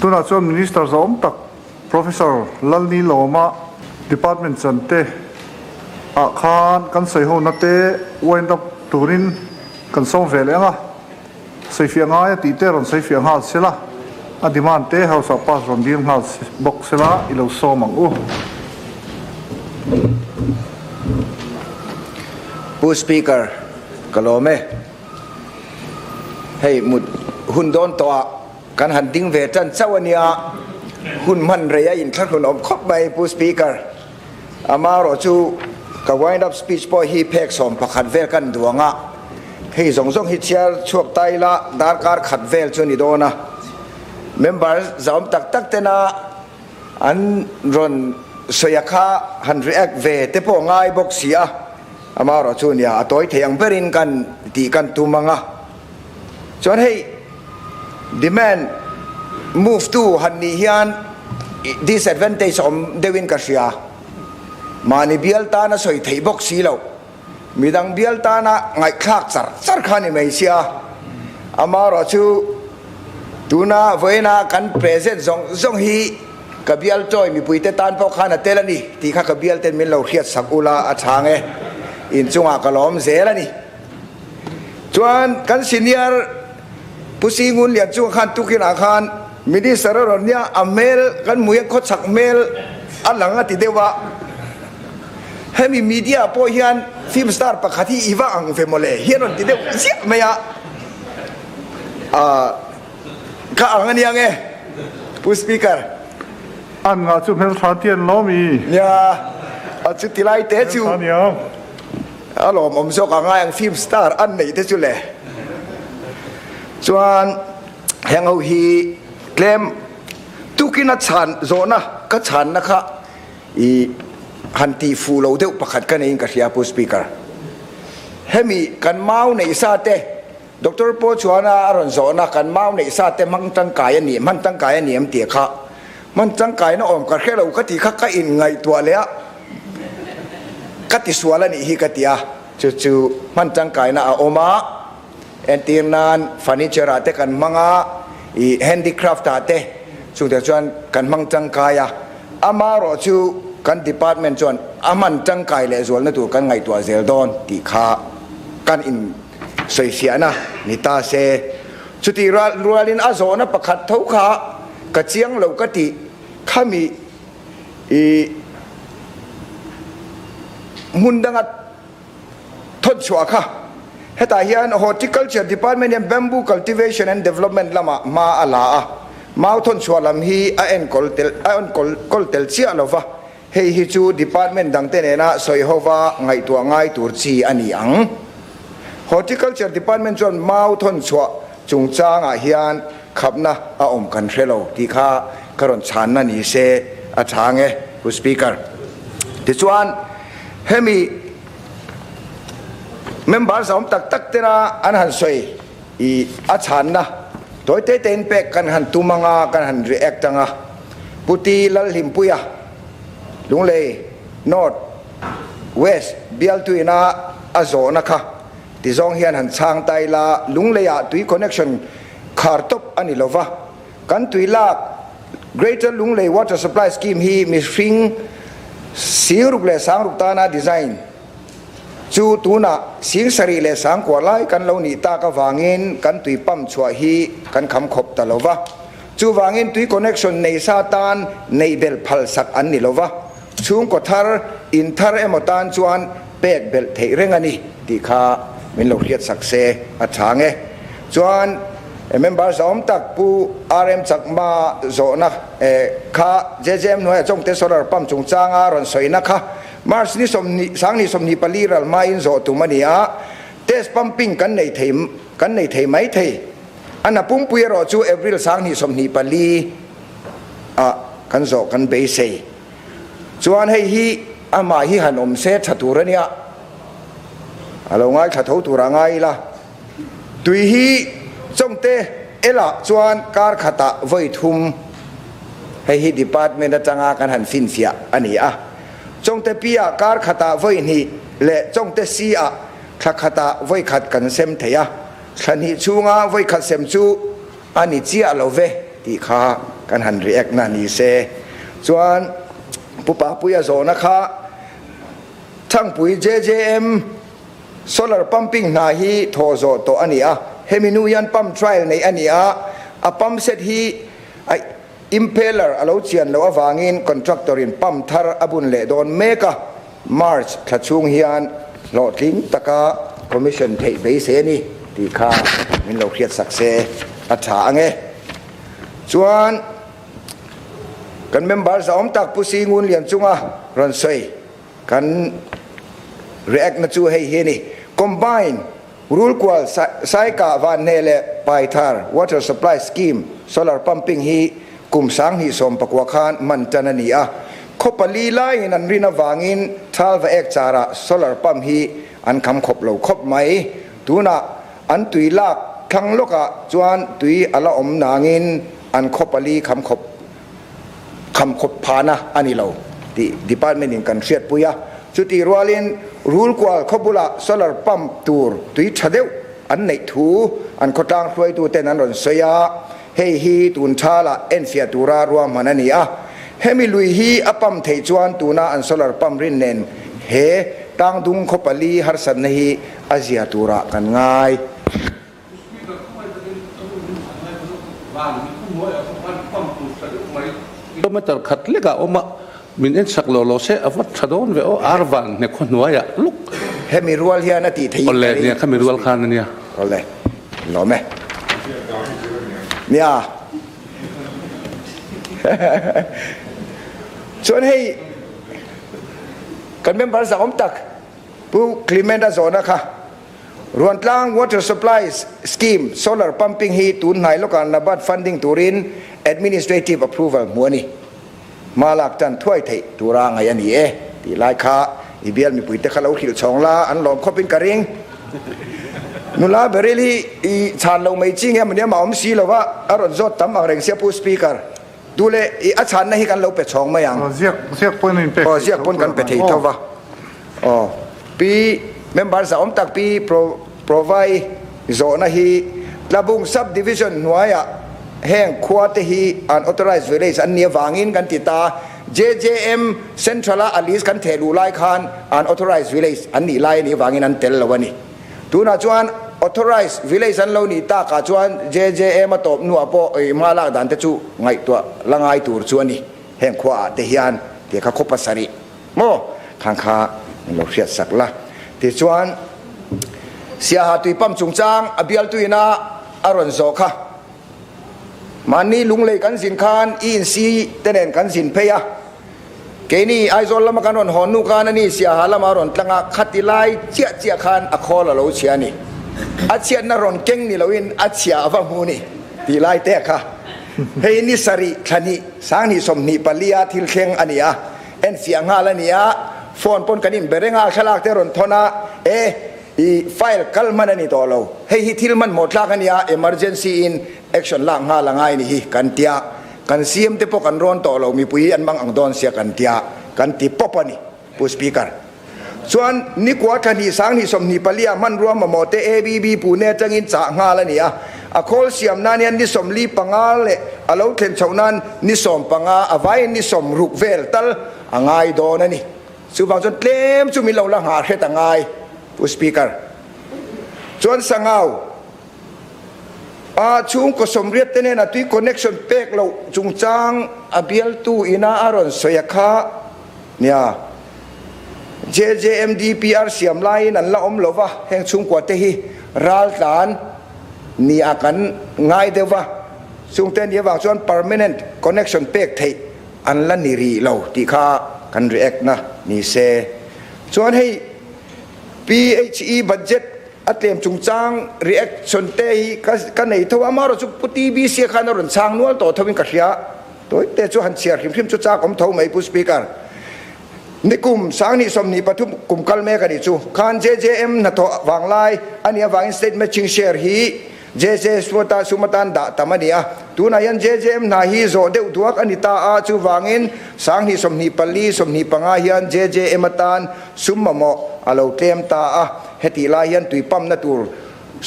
ตุนอาจจะมินิสเตอร์สอมตัก professor ลัลนีโลมา department จันเตอาคารกันใส่หัวนัดเตวันดับตูรินกันส่งเวลเองอ่ะใส่เฟียงง่ายตีเตอร์ใส่เฟียงหาเสละอดีมันเตะเขาสับปัสรอนดีมหาบอกเสละอิเลวโซมังอูผู้สปีกเกอร์กโลเมให้มุดหุ่นโดนตัวกันหันดิ้งเวจันเจ้าวันนี้หุ่นมันระยะอินทร์หุ่นอมคบไปผู้สปีกเกอร์อามารอจูกับไวน์ดับสปีชพอฮีเพกสอมประคัดเวลกันดวงอ่ะให้ส่งฮิตเชียร์ช่วงไตละดาร์การขัดเวลจนิโดนะเมมเบอร์จอมตักเตนะอันรอนสยาคาหันเรียกเวเตปง่ายบอกเสียอามารอจูเนี่ยตัวเทียงเปรินกันตีกันตุมังอ่ะจนให้ demand move to ฮันนี่ฮัน disadvantage อมเดวินกัสยามาในเบียลตานะสวยไทยบอกสีเรามีดังเบียลตานะไงคลากสัรขานี่ไม่เสียอามารอจูตูน่าเวน่ากันเพรสเซนต์ส่งฮีกับเบียลจอยมีปุยเตตันพอขานะเตลันนี่ที่ข้ากับเบียลเตนมินเราเขียดสักอุลาอาชางเออินจุงอากาลอมเซลันนี่จวนกันซีเนียร์ผู้สิงุนเลียนจุงขันตุกินอาคารมินิสระรอนเนี่ยอเมลกันมวยก็สักเมลอันหลังติเดวะให้มีมีเดียพอเฮียนฟิล์มสตาร์ปะขัดที่อีวาอังเฟมเลเฮียนติเดวเสียไม่อะข้าอังอันยังไงผู้สปีกเกอร์อันงาจุดเพลทานเทียนล้อมีเนี่ยจุดที่ไล่เตะจูอารมณ์ผมชอบอ่างยังฟิล์มสตาร์อันไหนเตะจูเลยส่วนแห่งเอาฮีเคลมทุกินัดฉันโซนะก็ฉันนะคะอีฮันตีฟูเราเดียวประคัดกันเองกับเสียผู้สปีกเกอร์เฮมีกันเมาในซาเตดร.โปชวนาอรอนโซนะกันเมาในซาเตมันตั้งกายนี่มันตั้งกายนี่มันเตียค่ะมันตั้งกายนะอมกับแค่เราก็ตีข้าก็อินไงตัวเลยอะก็ติสวลนี่ฮีก็ตีอะจู่ๆมันตั้งกายนะอมาเอ็นตีนานเฟอร์นิเจอร์อาเตกันมังอาอีแฮนดี้คราฟต์อาเตสุดท้ายจวนกันมังตั้งกายอามารอจูกันดีพาร์ตเมนต์จวนอามันตั้งกายเลยส่วนนั่นตัวกันไงตัวเซลดอนตีขากันอินสวยเสียนะนิตาเซสุดที่รัวลินอาโซนะประคัดเท้าขากระเจียงเราก็ตีข้ามีมุนดังอัดทนชัวค่ะเฮตาเฮียน horticulture department ยัง bamboo cultivation and development ละมาอะไรมาทนชัวลำฮีเอ็นคอลเตลเชียลวะเฮียฮิจู department ดังเตเนนะสวยฮวาไงตัวไงตัวจีอันนี้อัง horticulture department จนมาทนชัวจุงจางเฮียนขับนะอมกันเทโลที่ข้ากระรอนชันนั่นนี่เซอาจารย์ผู้สปีกเกอร์ที่ชวนเฮมีเมมเบอร์สองตักเตนะอันหันสวยอีอาจารย์นะโดยเตนเป็กกันหันตุมังากันหันรีแอคตังพุตีลลิมปุยะลุงเลยนอร์ทเวสเบียลตุยนาอาโซนะคะที่ซองเฮียนหันช่างไตลาลุงเลยอะตุยคอนเนคชั่นคาร์ทบอันนี้ลวะกันตุยลาก Greater ลุงเลย Water Supply Scheme ฮีมีฟิงสีรูปเลยสังรูปตานาดีไซน์จูตูน่ะสิงสรีเลสังกว่าไล่กันเราหนีตากวางเงินกันตุยปั๊มชัวฮีกันคำขบตลอดวะจูวางเงินตุยคอนเนคชั่นในซาตานในเบลพัลสักอันนี้ลวะช่วงกทาร์อินทาร์เอมตานจวนเป็กเบลเทเรงอันนี้ที่ข้าเป็นเราเรียกสักเซอัจฉริยะจวนเมมเบอร์สองตักปูอาร์เอ็มสักมาโซนักข้าเจเจมหน่วยจงเตสโซลาร์ปั๊มจงจางอารอนสวยนะคะมาร์สนี่สมนิสังนี่สมนิปลีรัลมาอินโซตุมันนี่เทสปั๊มปิ้งกันในเทมไม่เทอันนั้นปุ่มปุยรอจูเอฟริลสังนี่สมนิปลีกันโซกันเบสจวนให้ฮีอามาฮีหันอมเซชัตุระเนี่ยเราง่ายขัดหูตัวง่ายละตุยฮีจงเตเอล่ะจวนการขัดไว้ทุ่มให้ฮีดีพาร์ตเมนต์จังอากันหันฟินเสียอันนี้จงเตปีอาการขัดไว้นี่และจงเตซีขัดไว้ขัดกันเซมเทียฉันฮิชูงาไว้ขัดเซมจูอันนี้เจียเราเว ที่ข้ากันหันรีแอคนั่นนี่เซส่วนปุปปาปุยโซนะคะทั้งปุย JJM solar pumping นาฮีโทโซโตอันนี้เฮมินูยันปั๊ม trial ในอันนี้ปั๊มเสร็จฮีimpeller เราเชียนเราวางอิน contractor อินปั๊มทาร์อบุนเลโดนเมกะ March ขัดช่วงเฮียนโหลดลิงตะกา commission เทไปเสนี่ที่ข้ามินเราเครียดสักเซอัจฉริยะส่วนกันเมมเบอร์สองตักผู้ซีงูเลียนจุงรันเซยกัน react นะจูให้เฮนี่ combine rule กว่าไซกาวันเนเลไปทาร์ water supply scheme solar pumping ฮีกลุ่มสังหิสมปกวาคานมันจันนีคบปลีไลนันรินาวางินทัลวเอกจาระ solar pump ฮีอันคำคบเราคบไหมตัวน่ะอันตุยลากทั้งโลกจวนตุยอัลอมนางอินอันคบปลีคำคบพานะอันนี้เราที่ department กันเสียดปุยจุดที่รัวลินรูลกว่าขบุละ solar pump ตัวตุยชัดเดียวอันไหนถูอันขดางช่วยตัวเต้นนั้นรอนเสียเฮฮีตุนชาละเอ็นเสียตัวรารวมมันนี่เฮมิลุยฮีอปั๊มเทจวนตัวน่าอัน solar pump รินเนนเฮตังดุงขบลีฮาร์สันนีอาเซียตัวระกันง่ายก็ไม่ตัดขัดเล็กอะว่ามินเอ็นสักโลโลเซอวัตชดอนเวออาร์วันเนี่ยคนหัวอะลุกเฮมิรัวเฮียนาทีที่คนเลยเนี่ยเขาไม่รัวขนาดเนี่ยคนเลยหล่อไหมเนี่ยส่วนให้กันเป็นภาษาอมตักผู้คลิเมนต์โซนนะคะรวนล่าง water supply scheme solar pumping ฮีตุนไหนลูกการนับบัตร funding ตุริน administrative approval มัวนี่มาหลักจันถ้วยไทยตุรางไงอันนี้ที่ลายคาอีเบียลมีปุ๋ยตะขะเราขิดช่องละอันหลอมเขาเป็นกระริงนุลาเบริลีอีชานเราไม่จริงมันเนี่ยมาอมซีเราว่าอารมณ์จดตั้มอะไรเสียผู้สปีกเกอร์ดูเลยอาชานนั่นให้กันเราเป็ดช่องไม่ยังเสียกปนเป็นเสียกปนกันเป็ดที่เท่าว่าปีเมมเบอร์สองตักปี provide โซนฮีระบุง subdivision หน่วยแห่งควอเตฮีอัน authorized village อันเนี้ยวางอินกันติดตา JJM Central Alice กันเทลูไลคานอัน authorized village อันนี้ไลนี่วางอินอันเทลละวันนี้ตัวน่าจวน authorized village อันเรานี่ตากาจวน JJM มาตบนัวปอมาลากดันเตจูไงตัวละไงตัวจวนนี่แห่งควอเตฮีอันเดี๋ยวเขาคบภาษาริโมข้างข้าเราเสียสักละที่จวนเสียหาตุยปั๊มจุงจางอภิลตุยนาอารอนโซค่ะมันนี่ลุงเลยกันสินคานอินซีเตเนนกันสินเพยเกนี่ไอโซลละมากันรอนหอนุกานันนี่เสียหาละมารอนตั้งขัดติไลเจียเจียคานอคอละเราเชียนี่อาเชียนนรอนเก่งนี่เราอินอาเชียฟังหูนี่ติไลเตะค่ะเฮนิสริคณิสังนิสมนิปลียทิลเข่งอันนี้เอ็นเสียงฮาละนี่ฟอนปนกันอินเบรงาขลากเตรอนทนาอีไฟล์กัลมันนี่ตัวเราให้ฮิทิลมันหมดลากันยา emergency in action ล่างหาละไงนี่กันเตียกันเสียมเตปกันร้อนตัวเรามีปุยอันบางอังดอนเสียกันเตียกันตีปปนี่ผู้สปีกเกอร์ส่วนนี่กว่าทันทีสังนี่สมนิปลียมันรวมมาหมดเอบีบีปูเนจังอินจ่าหาละนี่อะโคลเซียมนั่นนี่สมลีปังอาเลอาเราเข็นชาวนั้นนี่สมปังอาอวัยนี่สมรุกเวลตัลอ่างไงโดนนี่สุบางจนเต็มจุมีเราละหาเฮ็ดอ่างไงผู้สปีกเกอร์ส่วนสังเอาช่วงก็สมเรียดเนี่ยนะที่คอนเนคชั่นเป็กเราจุงจางอภิลตูอินาอารอนสยาคาเนี่ย JJMDPR เสียมไลนั่นละอมลวะแห่งช่วงกว่าเตหีรัลตานนี่อากันง่ายเดียววะช่วงเต้นเยาวชน permanent connection เป็กไทยอันละนิรีเราที่ข้ากัน react นะนี่เซส่วนให้ PHE budget อัตเลียมจุงจาง reaction เตยกันไหนทว่ามาเราจุปุตีบีเสียขนาดรช้างนวลต่อทวินกัศยาตัวเตจุหันเสียริมพิมจุจากอมทวไม่ผู้สปีกเกอร์ในกลุ่มสังนิสมนิปทุมกลุ่มกัลเมกันดิจูคาน JJM นัทวางไลอันนี้วาง state matching share ฮี JJ สุมตันดาตามันนี่ตัวนั้น JJM นาฮีโซเดวตัวอันนี้ตาจูวางอินสังนิสมนิปลีสมนิปังอายัน JJM ตันสุมมะโมอาเราเตรียมตาเฮติลายันตุยปั๊มนัตู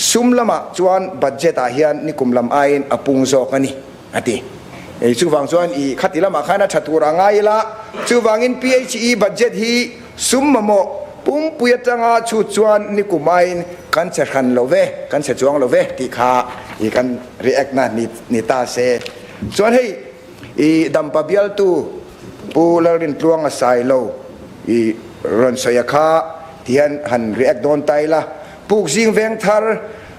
ซุมละมาจวนบัดเจตายันนี่กุมลำไอน์อปุงโซกันนี่ ati chu wang chuan I khatila ma khana thatura ngai la chu wangin PHE budget hi summamo pumpuya tanga chu chuan ni kumain kan che khan love kan che chuang love ti kha I kan react na ni ta se chuan hei I dampa bial tu pularin tluang a sai lo I ron soya kha tian han react don tai la puk jing veng thar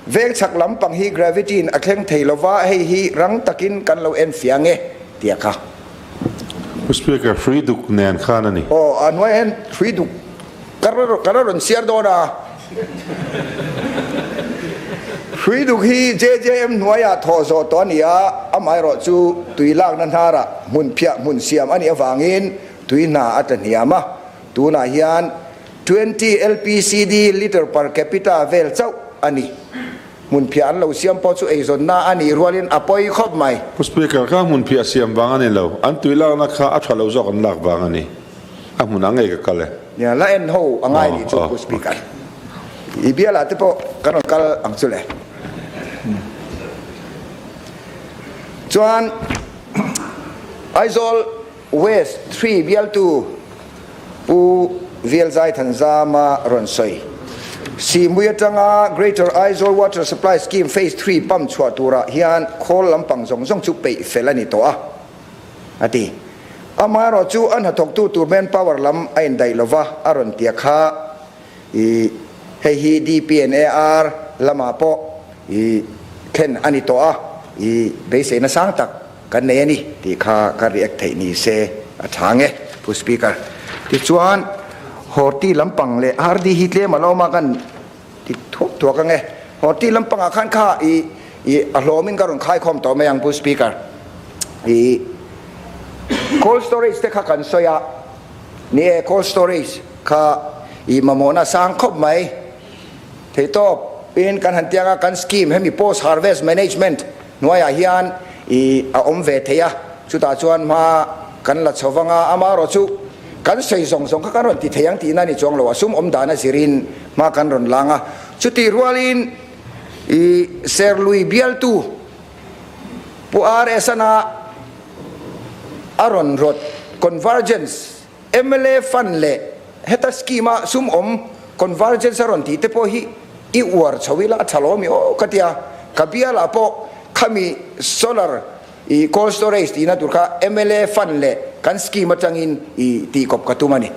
veng chak lampang hi gravity in akleng theilowa hei hi rang takin kan lo en fiange tia kha Speaker, free duk nen khana ni. o anwa en free duk kararon siar dona free duk hi JJM nuaya thozo tonia amai ro chu tuilak nan hara mun phia mun siam ani awangin tuina ataniama tuna hian 20 LPCD liter per capita vel chau ani mun phian lo siam po chu eizon na ani rualin apoi khop mai Speaker, ka mun pia siam bangani lo. An tuila na kha athalo zok an lak bangani. Amun angai ka kale. ya la en ho angai ni chu ku speaker ibiala te po karon kal ang chule chuan Aizol West 3 bial tu pu vial zai thanzama ronsoi si muya tanga Greater Aizol Water Supply Scheme Phase 3 pam chwa tura hian khol lampang zong zong chu pe felani to a ati amaro chu an hathok tu turmen power lam ain dai lova aron tia kha I hei hi DPNAR lama po I ken ani to a I beise na sang tak kan ne ni ti kha ka react thei ni se athange pu speaker ti chuan horti lampang le RD hi tle maloma kan ti thok to ka nge horti lampang a khan kha I alomin karon khai khom to mayang pu speaker I cold storage te kha kan soya ni cold storage kha I mamona sang khop mai thei to in kan han tianga kan scheme hemi post harvest management noya hian I a om ve theya chuta chuan ma kan la chawanga ama ro chu kan sei song song kha kan ron ti theyang ti na ni chong lo asum om dana sirin ma kan ron langa chuti rualin I ser lui bial tu pu RS na aron rot convergence MLA fan le heta schema sum om convergence aron ti te po hi I war chawila thalomi o katia kabia la po khami solar I cold storage ti na turka MLA fan le kan schema changin I ti kop katumani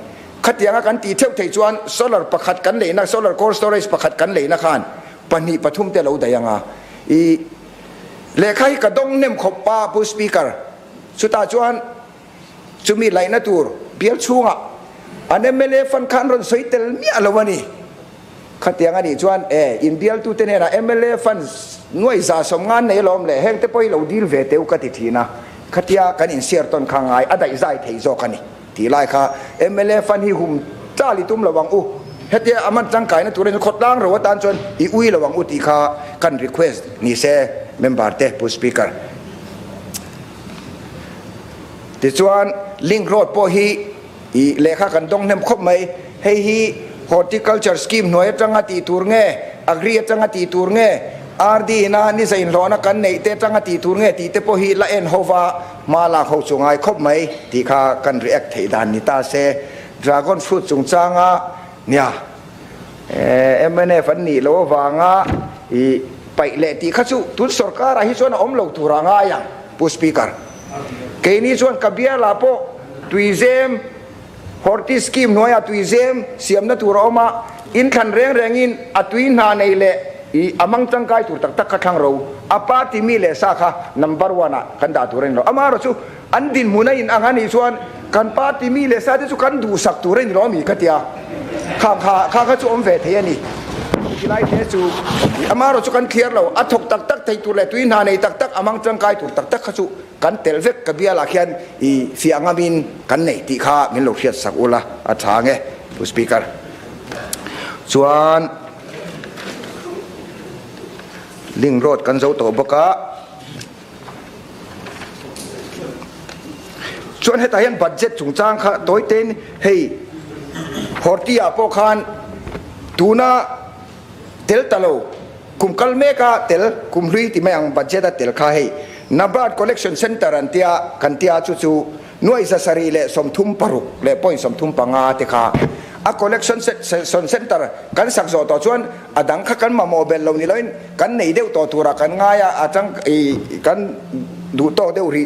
khatianga kan ti theu thei chuan solar pakhat kan le na solar cold storage pakhat kan le na khan pani pathum te lo dayanga I lekhai ka dong nem khopa pu speaker chuta chuan chumi laina tur bial chunga an MLA fan khan ron soitel mi alawani khatianga ni chuan in bial tu te ne na MLA fan nuai za som ngan nei lom le heng te poi lo dil ve teu ka ti thina khatia kan in share ton khangai adai zai thei zo kani ti lai kha MLA fan hi hum chali tum lawang u hetia aman changkai na turin khotlang ro tan chon I ui lawang u ti kha kan request ni se member te pu speaker ti chuan link road po hi I lekha kan dong nem khop mai hei hi horticulture scheme noi tanga ti tur nge agri tanga ti tur nge RD na ni zain lona kan nei te tanga ti tur nge ti te po hi la en hova mala kho chungai khop mai ti kha kan react thei dan ni ta se dragon fruit chung changa nia MNF an ni lo wanga I pai le ti kha chu tun sarkar a hi chuan om lo turanga yang pu speaker ke ni chuan kabia la po tuizem horti scheme noya tuizem siam na turoma in khan reng rengin atuin na nei le I amang tangkai tur tak tak khang ro apa ti mi le sa kha number 1 kan da turen lo amaro chu andin muna in angani chuan kan pa ti mi le sa chu kan du sak turen lo mi katia kha chu om ve the ani kilai the chu amaro chu kan clear lo athok tak tak thei tu le tuin na nei tak tak amang tangkai tur tak tak kha chu kan telvek kabia la khian I fiangamin kan nei ti kha min lo khiat sak ula athange pu speaker chuan link road kan zo to boka chuan heta hian budget chung chang kha toiten hei hortia po khan tuna tel talo kum kalme ka tel kum hlui ti mayang budget a tel kha hei นาบราด collection center อันเตียกันเตียจู่ๆหน่วยสสรีเลสมทุมปรุกเลป้อยสมทุมปังอาติขาa collection center กันสักโซต่อชวนอดังขักันมาโมเบลเรานี่เลยกันในเดียวต่อตัวกันง่ายอาจังกันดูต่อเดียวรี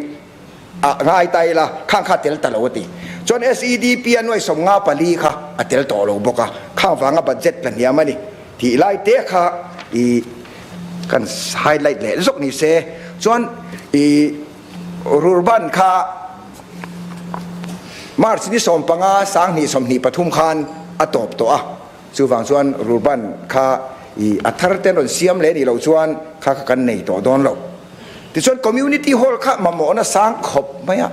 ง่ายไตละข้างข้าเตลตลอดตีจน SEDP หน่วยสมงาปลีค่ะเตลต่อเราบอกข้างฟังบัดเจ็ตเป็นยังไงนี่ที่ไล่เตะค่ะกันไฮไลท์เลยสุกนี่เสจนรูรบันค่ะมาร์ชนี่สมปังอาสังนี่สมนี่ปทุมคานอตบตัวสู่ฝั่งส่วนรูบันค่ะอัธรเตนรเสียมเลยนี่เราชวนค่ะกันในตัวโดนเราที่ส่วน community hall ค่ะมาหมอนะสังขบไหมอะ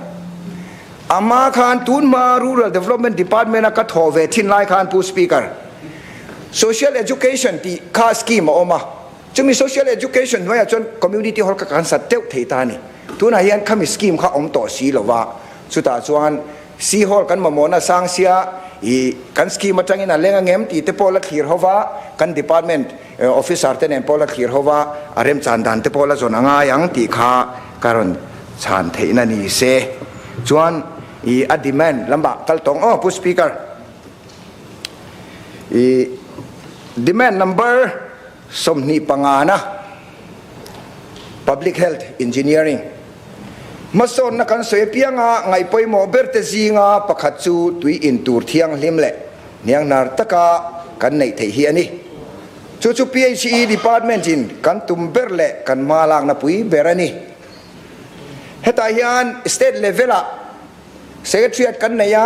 อามาคานตูนมา rural development department ก็ทอเวทินไลคานผู้ speaker social education ที่ค่าสกีมาออกมาจะมี social education ไว้จน community hall ก็การสัตย์เตวเทตานี่ตัวไหนยันข้ามีสกีมข้าอมต่อสีหรอวะสุดท้ายส่วนซีฮอลกันมาโมนะสังเสียกันสกีมาจังอินะเลี้ยงเงี้ยตีเตปอละขีร์ฮาวะกัน department officer เตนปอละขีร์ฮาวะอาเรมจันดันเตปอละจนง่ายยังตีข้าการันชันเทนันนี่เสส่วนอดีแมนลำบากกัลตงผู้ speaker demand number สมนิปังานะ public health engineeringมาสอนนักการสวยเพียงไงไปโมเบร์เตซีงาประคัตจูตุยอินตูร์เทียงลิมเล่เนียงนาร์ตกากันในเทียนี่จู่ๆ PHE department จินกันตุมเบร์เล่กันมาลางนับปุยเบรนี่เหตุการณ์ state level อะ secretariat กันเนี่ย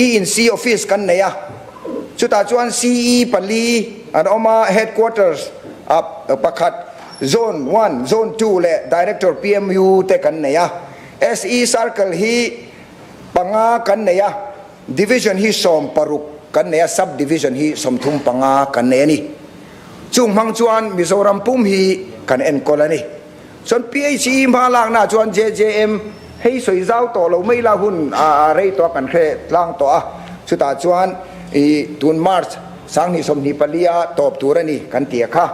ENC office กันเนี่ยสุดท้ายจวน CE ปลีอันออกมา headquarters ประคัตZone 1, Zone 2 และ Director PMU เตกันเนี่ย SE Circle ฮีปังอากันเนี่ย Division ฮีสมปรุกกันเนี่ย Subdivision ฮีสมทุมปังอากันเนี่ยนี่จุงมังจวนมิโซรัมปุ่มฮีกันเอ็นกอลนี่ส่วน PHE มาลางหน้าจวน JJM ให้สวยเจ้าต่อเราไม่ละหุ่นอะไรตัวกันแค่ล่างตัวสุดท้ายจวนตุนมาร์ชสังนิสมนิปลียตอบตัวนี่กันเตียค่ะ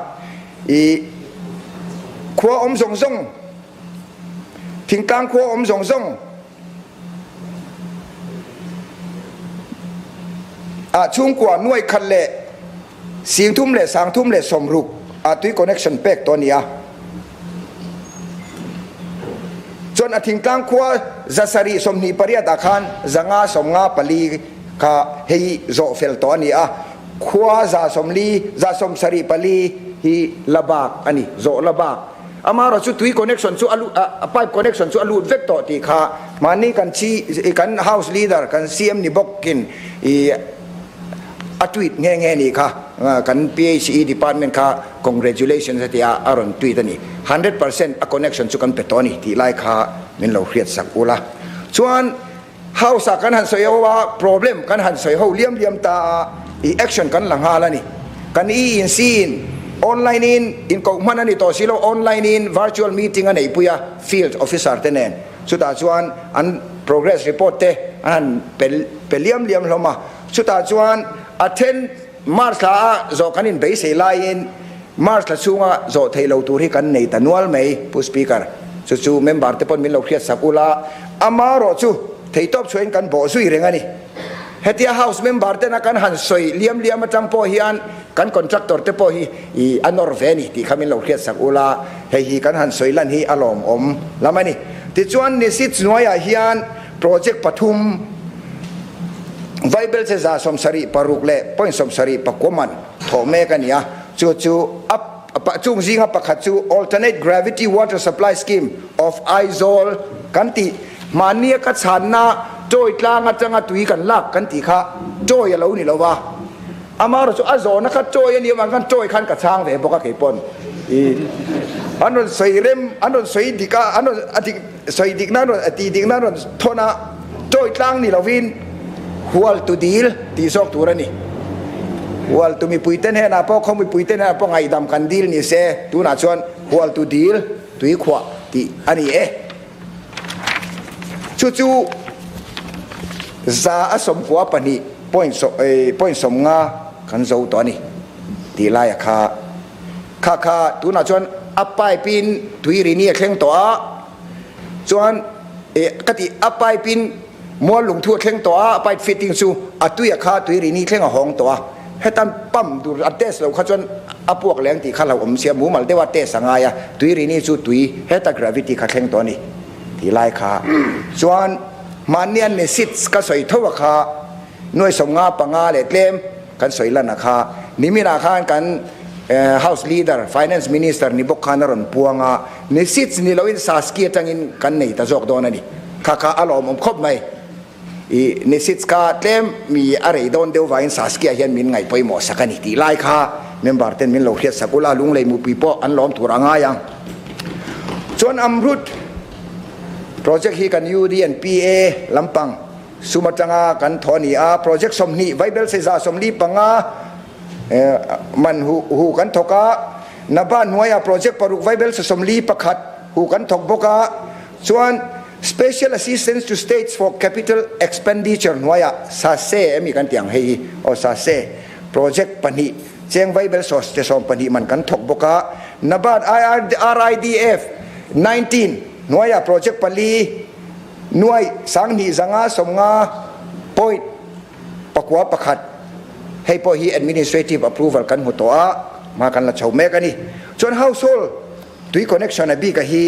ขัวอมส่งส่งทิ้งกลางขัวอมส่งส่งช่วงกว่าหน่วยคันเละสี่ทุ่มเละสามทุ่มเละสมรุกตุยคอนเนคชั่นเป็กตัวนี้จนทิ้งกลางขัวจะสรีสมนิปริยตาคารจังอาสมงาปลีกาเฮยโซเฟลตัวนี้ขัวจะสมลีจะสมสรีปลีฮีละบากอันนี้โซละบากอามาเราชุดตุยคอนเนคชั่นชุดไปคอนเนคชั่นชุดอลูดเวกต่อตีขามานี่กันชีกันเฮาส์ลีดเดอร์กันซีเอ็มนี่บอกกินอัตวิดแง่ๆนี่ค่ะกัน PHE department ค่ะ congratulations ที่อารอนทวีตนี่ 100% connection ชุดกันเป็ดตัวนี่ที่ไล่ค่ะมันเราเครียดสักอุละส่วนเฮาสักกันหันสวยว่า problem กันหันสวยเฮาเลี่ยมตาaction กันหลังหาแล้วนี่กันอินซีนonline in ko mana ni to silo online in virtual meeting anei puya field officer tenen suta chuan an progress report te an peliam liam hloma suta chuan attend march la zo kanin be se lain march la chunga zo theilo turi kan nei tanual mei pu speaker chu member te pon min lo khiat sakula amaro chu theitop chuen kan bo sui rengani hetia house member te na kan han soi liam atang po hian kan contractor te po hi anor veni ti khamin lo khiat sakula hi kan han soi lan hi alom om lamani ti chuan ni sit noya hian project pathum viable se za som sari paruk le point som sari pakoman thome kan ya chu up pa chung zinga pakhat chu alternate gravity water supply scheme of Aizol kanti mania ka channa joy tlanga changa tui kan lak kan ti kha joy lo ni lo wa amaro chu azo na kha joy ni man kan joy khan ka chang ve boka ke pon anon soirem anon soidika anon atik soidik na no ati dik na no thona joy tlang ni lovin hual tu deal ti sok turani hual tu mi puiten he na po khom mi puiten na po ngai dam kan deal ni se tu na chon hual tu deal tui khwa ti ani chu za asom kwa pani point som nga kan zo to ni ti la ya kha tu na chon อัปไปปินตุยรีนี่เคร่งตัวส่วนกติอัปไปปินมัวหลงทั่วเคร่งตัวไปฟิตติ้งซูอัตุยข้าตุยรีนี่เคร่งห้องตัวให้ตันปั๊มดูอัดเตสเราข้าจนอัพวกแรงที่ข้าเราอมเสียหมูมันได้ว่าเตสงายตุยรีนี่ซูตุยให้ตากราฟิตี้ข้าเคร่งตัวนี้ที่ไล่ข้าส่วนมันเนี่ยในสิทธิ์ก็สวยทั่วข้าหน่วยสงาปังอาเล็ดเล่มกันสวยละนะข้านิมิราข้ากันHouse Leader Finance Minister นี่บอกข้านรอนพวงในสิทธิ์นี่เราอินสาสกีจังอินกันนี่ตาจอกโดนนี่ข้าอารมณ์ครบไหมในสิทธิ์ก็เต็มมีอะไรโดนเดียวว่าอินสาสกีเห็นมินไงไปหมดสักนิดที่ไล่ข้าเมมเบอร์เต็มมินโลกเฮียสกุลาลุงเลยมูปีโป้อันล้อมถูรางายังส่วนอัมรุดโปรเจกต์ฮีกันยูดีเอ็นพีเอลำปังสุมาจังากันทอนีโปรเจกต์สมนีไวเบลเซซาสมนีปังมันหูกันทกะนับบ้านหน่วยโปรเจกต์ปรุกไวเบลสมลีประคัดหูกันทกบกะส่วน Special Assistance to States for Capital Expenditure หน่วยซาเซ่มีกันเตียงให้โอซาเซ่โปรเจกต์ปนิเจงไวเบลสอสเตสอมปนิมันกันทกบกะนับบ้าน RIDF 19หน่วยโปรเจกต์ปลีหน่วยสังหีสังอาสมงาปอยปกวาประคัดให้พอฮี administrative approval กันหัวตัวมากันละเฉาแม่กันนี่ส่วน household ตุย connection นะบีกับฮี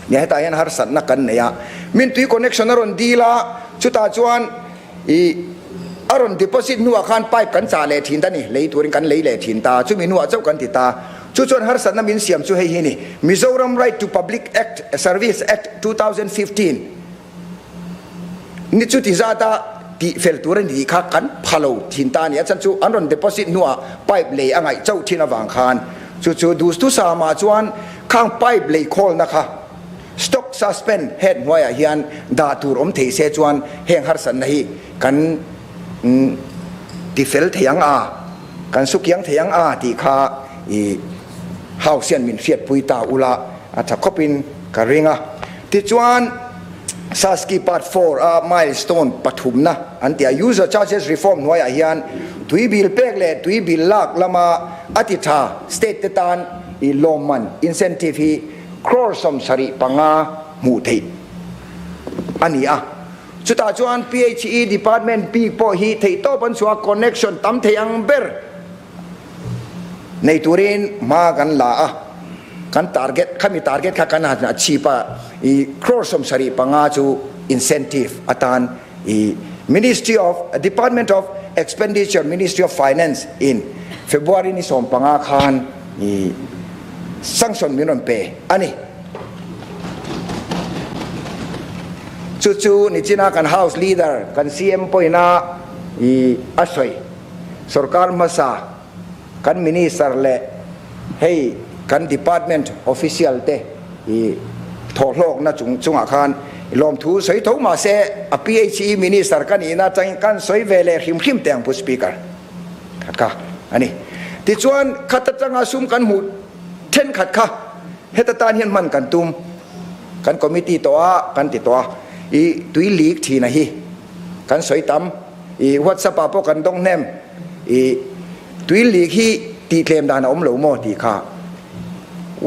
เนี่ยให้ตายันหาสัตว์นักกันเนี่ยมินตุย connection อารมณ์ดีละชุดตาจวนอารมณ์ deposit นัวขันไปกันจ่าเลทินตานี่เลยตัวนี้กันเลยเลทินตาชุดมีนัวเจ้ากันติตาชุดจวนหาสัตว์นั้นมินเสียมชุดให้ฮีนี่ Mizoram Right to Public Act Service Act 2015นี่ชุดที่จะตาที่เฟลตัวนี้ข้ากันพาโลทินตาเนี่ยฉันจูอันนั้นเดปอสิตนัวไปเลยอะไรเจ้าที่นวางคานจู่ดูสตุสามาจวนข้างไปเลยคอลนะคะสต็อกซัสเพนเฮดหัวเฮียนดาตูรอมเทเสจวนเฮงฮาร์สันนี่กันที่เฟลเทียงกันสุกยังเทียงที่ข้าเฮาเซียนมินเฟียดปุยตาอุลาอาจจะขบินกระริงที่จวนSaski Part 4 milestone ปฐุมนะอันที่ user charges reform หน่วยอาเฮียนตุยบิลเปกเลตุยบิลลักละมาอธิษฐา state ตานอีลมมัน incentive ฮีครอสมสริปังาหมู่ทีอันนี้สุดท้ายจวน PHE department ปีโปฮีที่โตปันสัว connection ตั้มเทียงเบอร์ในตุรินมากันละกัน target ข้ามี target ข้ากันหาชีปะอีครอสมสริปังาจู incentive อาตานอี Ministry of Department of Expenditure Ministry of Finance in February นี่ส่งปังาคานอีสังสนมินนเปอันนี้จู่ๆนี่จีน่ากัน House Leader กัน CM ปอยนาอีอัศวยสรการมาซากัน Minister เล่ให้กัน Department Official เตทอโลกนะจุงอาคารลมทูสวยทูมาเสอ PHE Minister กันนี่นะจังกันสวยเวลหิมหิมเตียงผู้ Speaker ค่ะอันนี้ที่ชวนขัดจังอาซุมกันหูเช่นขัดค่ะเฮตตานเฮียนมันกันตุมกันคอมมิตี้ตัวกันติดตัวตุยลีกทีนะฮีกันสวยตั้มวัดสปาปกันต้องแนมตุยลีกฮีตีเคลมดานอมเหลวโมตีค่ะ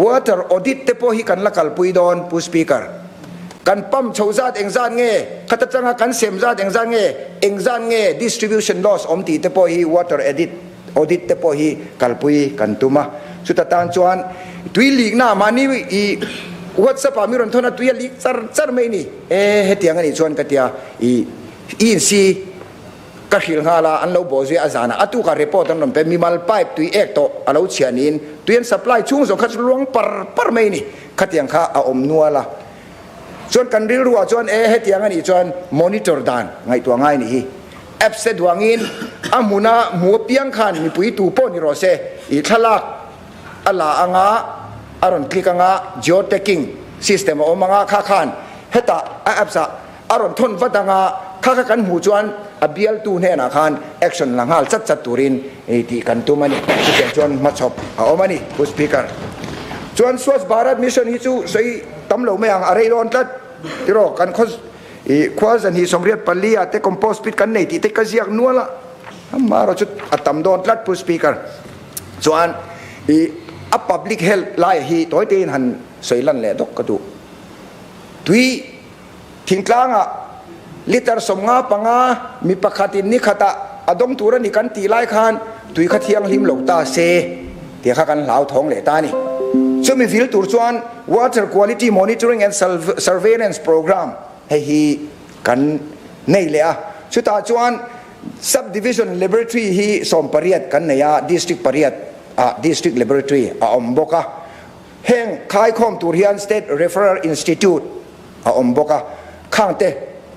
water audit เตปอฮีกันละกัลปุยดอนผู้ Speaker กันปั๊มชาวซาดเองซานเง่ขัดจังกันเสมซาดเองซานเง่ distribution loss อมตีเตปอฮี water audit เตปอฮีกัลปุยกันตุมาสุดท้ายจวนตุยลีกหน้ามานี่วัดสปามิรอนทนะตุยลีกซาร์ไม่นี่เฮตียงนี่ชวนกันเตียอินซีก็หิลฮาลาอันเราบอกว่าอาจารย์ตุการรีพอร์ตนั้นเป็นมีมัลไปตุยเอกโตอันเราเชียนินตุยนซัพพลายช่วงสงคัดลวงปร์ไม่นี่ขัดยังข้าอมนัวละชวนกันรู้ว่าชวนเฮตียงนี่ชวนมอนิเตอร์ดานไงตัวง่ายนี่แอปเซดวางินอามุนาหมูเปียงขันมีปุยตูโปนิโรเซอีทลักอัลลาอังอาอารอนคลิกอังอา geotagging system อมังอาข้าขันเฮตาแอปซะอารอนทนวัดอังอาข้ากันหูจวนอเบียลตูเนนาขันแอคชั่นหลังหัลจัดตุรินที่กันตัวมันนี่สุดจวนมาชอบเอามันนี่ผู้ Speaker จวนสวสบารัตมิชชั่นฮิจูใส่ตำเหลวไม่ยังอะไรร้อนตัดที่รอกันคว้าสันหิสมเรียบปลีอาเตคอมโพสปิดกันในที่เตกเสียกนัวละมาเราจุดอัตตำโดนตัดผู้ Speaker ส่วน a public health lai hi toy tin han soilan le dok kadu tui thingtlanga liter somnga panga mi pakhatin ni khata adong tura ni kan ti lai khan tui khathiang lim lo ta se ti kha kan lau thong le ta ni so mi fil tur chuan water quality monitoring and surveillance program hei hi kan nei le a chu ta chuan subdivision laboratory hi som pariat kan neya district pariat district laboratory omboka heng khai khom tur hian state referral institute omboka khangte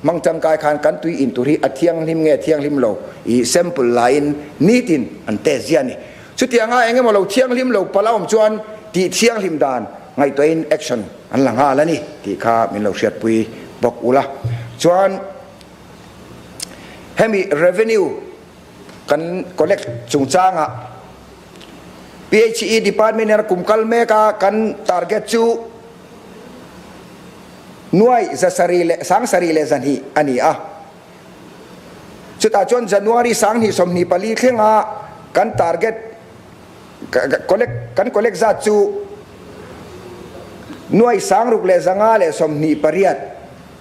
mangchang kai khan kan tui in turi athiang lim nge thiang lim lo I sample line nitin ante ziani chu tianga enge mo lo thiang lim lo palawm chuan ti thiang lim dan ngai to in action an langa lani ti kha min lo hriat pui bok ula chuan hemi revenue kan collect chungchanga PHE department er kumkal me ka kan target chu nuai zasarile sang sarile zanhi ani a chuta chon January sang ni somni pali khenga kan target collect za chu nuai sang ruk le zanga le somni pariat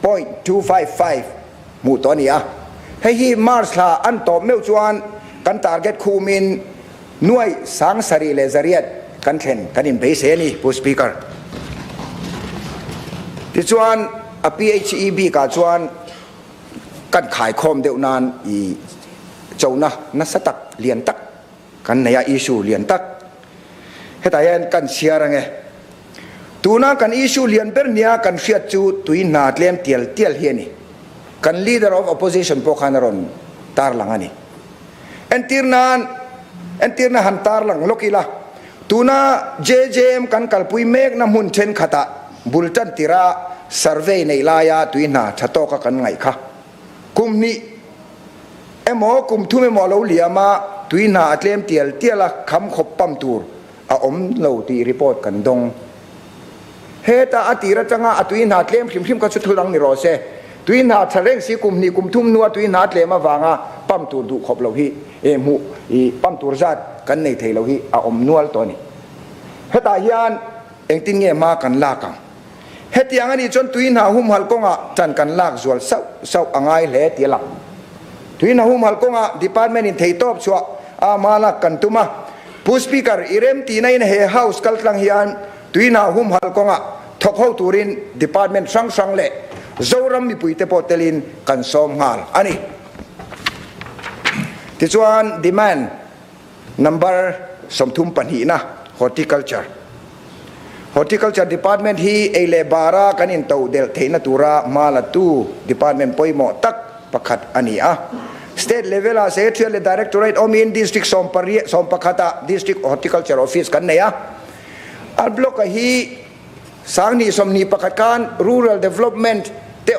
0.255 mu to ni a hei hi March la an to meu chuan kan target khumin nuai sang sarile zariat kan thlen kan in be se ni pu speaker ti chuan a PHEB ka chuan kan khai khom deuh nan I chona na satak lian tak kan naya issue lian tak hetayan kan siarange tuna kan issue lian ber nia kan fiat chu tui na tlem tial hiani kan leader of opposition po khanaron tar langani entirna han tar lang lokila tuna JJM kan kalpui mek na mun then khata bultan tira survey nei laya tuina thato ka kan ngai kha kumni emo kum thume mo lo liama tuina atlem tiala kham khop pam tur a om lo ti report kan dong heta atira changa atuina atlem khim ka chu thulang ni ro se tuina thareng si kumni kum thum nuwa tuina atlema wanga pam tur du khop lo hi emu I pam tur zat kan nei thei lo hi a om nual to ni heta hian engtin nge ma kan la kang hetiang ani chon tuina hum hal konga chan kan lak zual sau angai le tiala tuina hum hal konga department in thei top chwa a mala kan tuma pu speaker irem ti nai na he house kaltlang hian tuina hum hal konga thokho turin department sang le zoram mi puite potelin kan som ngal ani ti chuan demand number somthum panhi na horticulture department hi eile bara kanin to del theina tura mala tu department poimo tak pakhat ani a state level a secretarial directorate omin district som pakhata district horticulture office kan neya al block hi sangni somni pakhat kan rural development te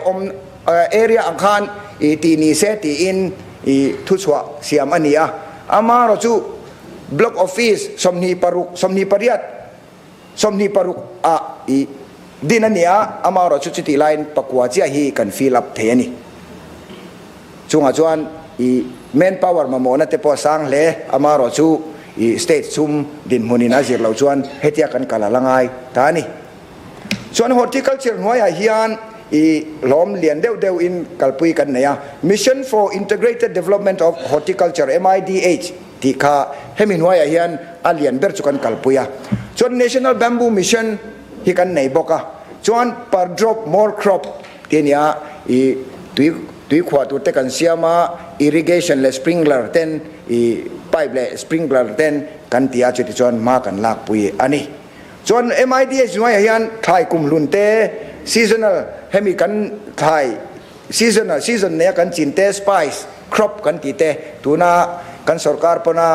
area angkhan ti ni se ti in thuchwa siam ani a ama ro chu block office somni pariat somni paruk a dinania amaro chuchiti line pakwa chia hi kan fill up theni chunga chuan manpower mamona te po sang le amaro chu state sum din munin azir lo chuan hetia kan kala langai tani chuan horticulture noya hian lom lian deu in kalpui kan neya mission for integrated development of horticulture MIDH ti kha heminwaya hian alian ber chukan kalpuya chuan national bamboo mission hi kan nei boka chuan per drop more crop tinia tui khwa tu te kan siama irrigation le sprinkler ten pipe le sprinkler ten kan tia chuti chuan ma kan lak pui ani chuan MIDH noi hian thai kum lunte seasonal hemi kan thai season ne kan chinte spice crop kan ti te tuna kan sarkar pona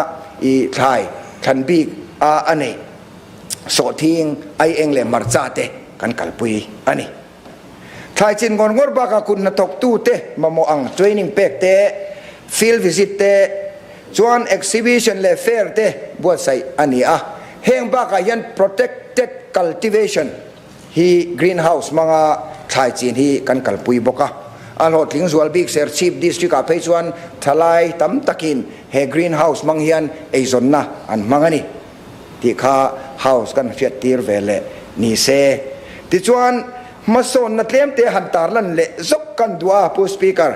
thai than big a ani so thing ai engle marcha te kan kalpui ani thai chin gon ngor ba ka kun na tok tu te mamo ang training pack te field visit te chuan exhibition le fair te buat sai ani a heng ba ka yan protected cultivation hi greenhouse mga thai chin hi kan kalpui boka alo thing zual big ser chief district a page 1 thalai tam takin he greenhouse manghian eizon na an mangani ti kha house kan fiat tir vele ni se ti chuan mason na tlem te han tar lan le zok kan dua pu speaker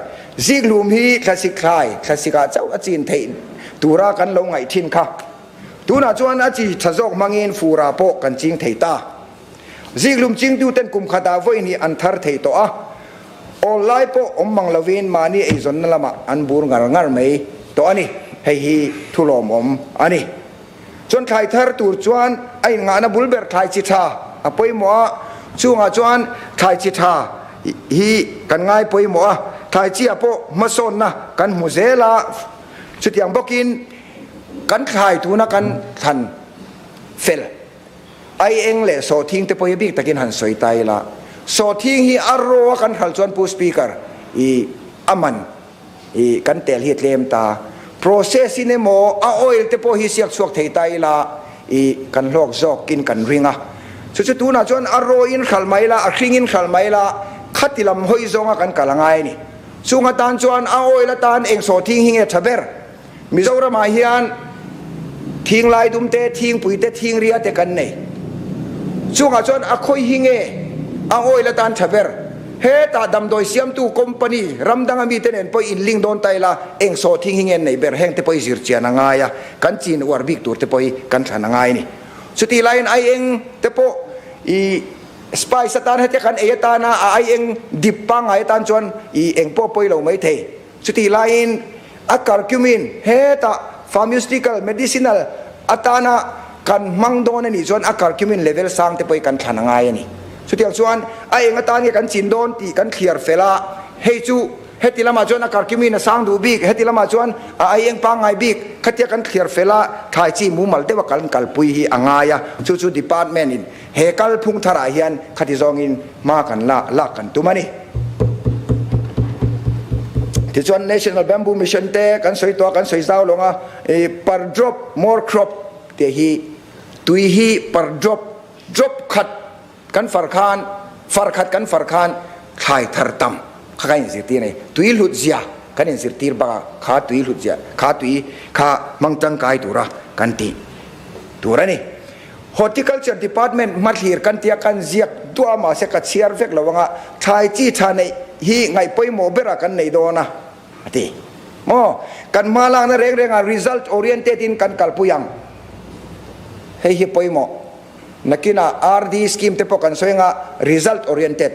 ziglum hi classic khai classica chau achin thein tura kan lo ngai thin kha tuna chuan achi thazok mangin fura po kan ching theita ziglum ching tu ten kum khata voi ni an thar thei to a online po mang lovin mani e zon lama an bur ngar mai to ani hei hi thulom ani chon khai thar tur chuan ai nga na bulber khai chi tha apoi mo chunga chuan khai chi tha hi kan ngai poi mo khai chi apo mason na kan muzela chutiang bokin kan khai tu na kan than fel ai eng le so thing te poi bik takin han soi tai la so thing hi arro kan khal chuan pu speaker i aman i kan tel hi tlem ta process in mo a oil te po hi siak suak thei tai la i kan lok zok kin kan ringa chu chu tu na chuan arro in khal mai la a hring in khal mai la khatilam hoi zonga kan kalangai ni chunga tan chuan a oil tan eng so thing hi nge thaber Mizoram ma hian thing lai dum te thing pui te thing ria te kan nei chunga chuan a khoi hi nge a oil tan thaber he ta dam doi siam tu company ramdang ami ten po in ling don taila eng so thing hingen nei ber heng te po zir chian anga ya kan chin war bik tur te po kan thana ngai ni chuti line ai eng te po i spy satan hete kan e ta na ai eng dippa ngai tan chuan i eng po poi lo mai the chuti line a curcumin he ta pharmaceutical medicinal atana kan mang don ani chuan a curcumin level sang te po kan thana ngai ani sutiang chuan ai eng atan kan chin don ti kan clear fela hei chu hetilama chuan a karkimin sang du bik hetilama chuan ai eng pa ngai bik khatia kan clear fela thai chi mu mal dewa kal kalpui hi angaya chu chu department in he kal phung thara hian khati zong in ma kan la kan tumani ti chuan national bamboo mission te kan soi to kan soi zau longa per drop more crop te hi tui hi per drop khat kan farkhat kan farkhan khai thar tam kha in zirti nei tui lut zia kan in zirtir ba kha tui lut zia kha tui kha mangtang kai tura kan ti turani horticulture department mathir kan tia kan ziak tua ma se ka chiar vek lawanga thai chi tha nei hi ngai poi mo bera kan nei dona ati mo kan malang na reng result oriented in kan kalpuyang hei hi poi mo nakina RD scheme te pokan soinga result oriented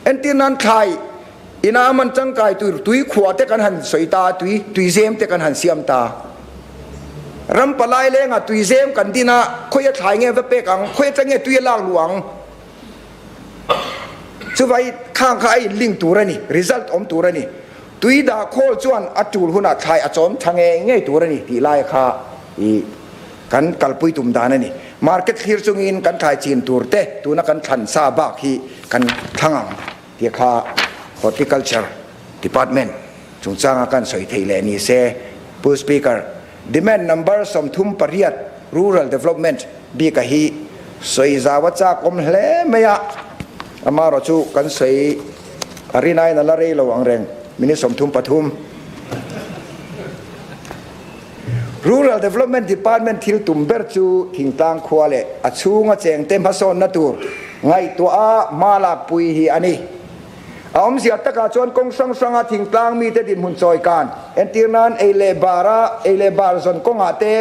entinan khai ina man changkai tui khuate kan han soita tui zem te kan han siam ta ram palai lenga tui zem kan dina khoya thai nge ve pe kang khoya change tui lang luang chuwai khang khai link turani result om turani tui da khol chuan atul huna thai achom thange nge turani ti lai kha i kan kalpui tum danani market khir chungin kan thai chin turte tuna kan than sa ba hi kan thangang ti kha horticulture department chungchanga kan soi theile ni se pu speaker demand number som thum pariat rural development bi ka hi soi zawa cha kom hle meya amaro chu kan soi arinai na la rei lo angreng mini som thum pathum rural development department thil tumber chu thingtang khwale achunga cheng tem hason na tur ngai to a mala pui hi ani om sia taka chon kong sang thingtang mi te din mun choi kan entirnan ele bar zon kong ate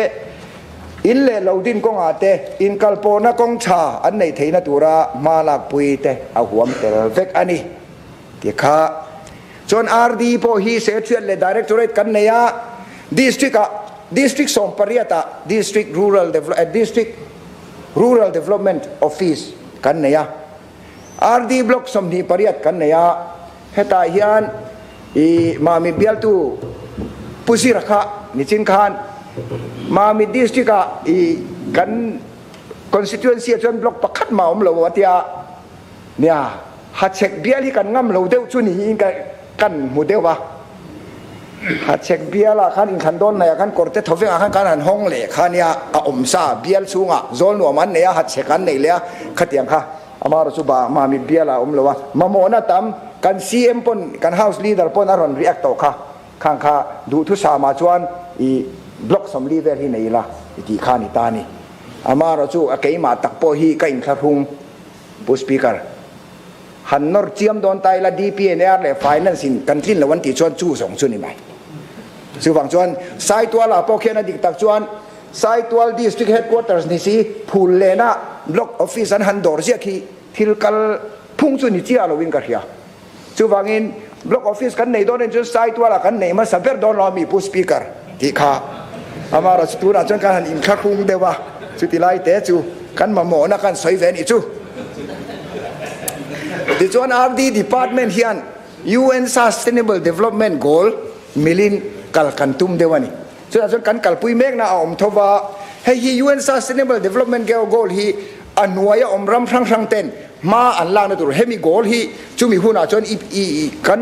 in le lodin kong ate in kalpona kong cha an nei theina tura mala pui te a huam tel vek ani ti kha chon RD po hi se thian le directorate kan neya district som pariata district rural development office kan neya RD block som ni pariat kan neya heta hian i mami bial tu pusi rakha nichin khan mami district a i kan constituency chon block pakhat ma om lo atia nia ha check bial hi kan ngam lo deu chu ni kan mu dewa ha check biala khan in khan don na kan korte thove a kan han hong le khania a omsa bial chunga zol no man ne ya ha check kan nei le khatiang kha amaro chu ba mami biala omlowa mamona tam kan CM pon kan house leader pon aron react to kha khang kha du thu sa ma chuan i block som leader hi nei la ti kha ni ta ni อามาเราจูอาเกยมาตักโปฮีก็อินคารุงผู้สปีกเกอร์ฮันนอร์เจียมโดนไตละ DPNR เลยไฟแนนซ์กันทิ้นละวันที่ชวนจูส่งชุนนี่ไหมสื่อฝั่งชวนสายตัวละโปเคนดิกตักชวนสายตัว district headquarters นี่สิพูลเลนะบล็อกออฟฟิศอันฮันดอร์เสียคีทิลกัลพุ่งชุนนี่เจียเราวินกันเฮียสื่อฝั่งอินบล็อกออฟฟิศกันในโดนจนสายตัวละกันในมาสับเปอร์โดนเรามีผู้สปีกเกอร์ที่ข้าอามาเราตัวนั้นจนการหันอินคารุงเดว่าสุดที่ไล่เตะจูกันมาหมอนะกันสวยเวนอีจูดิจวนอาร์ดีดีพาร์ตเมนต์เฮียน UN Sustainable Development Goal มิลินกัลกันตุมเดวานี่ส่วนกันกัลปุยเมกนะอมทว่าให้ฮี UN Sustainable Development Goal ฮีอันนัวยอมรำครั้งเต้นมาอันล่างนะตัวเฮมิ goal ฮีจุมีหุ่นอาจนอีกัน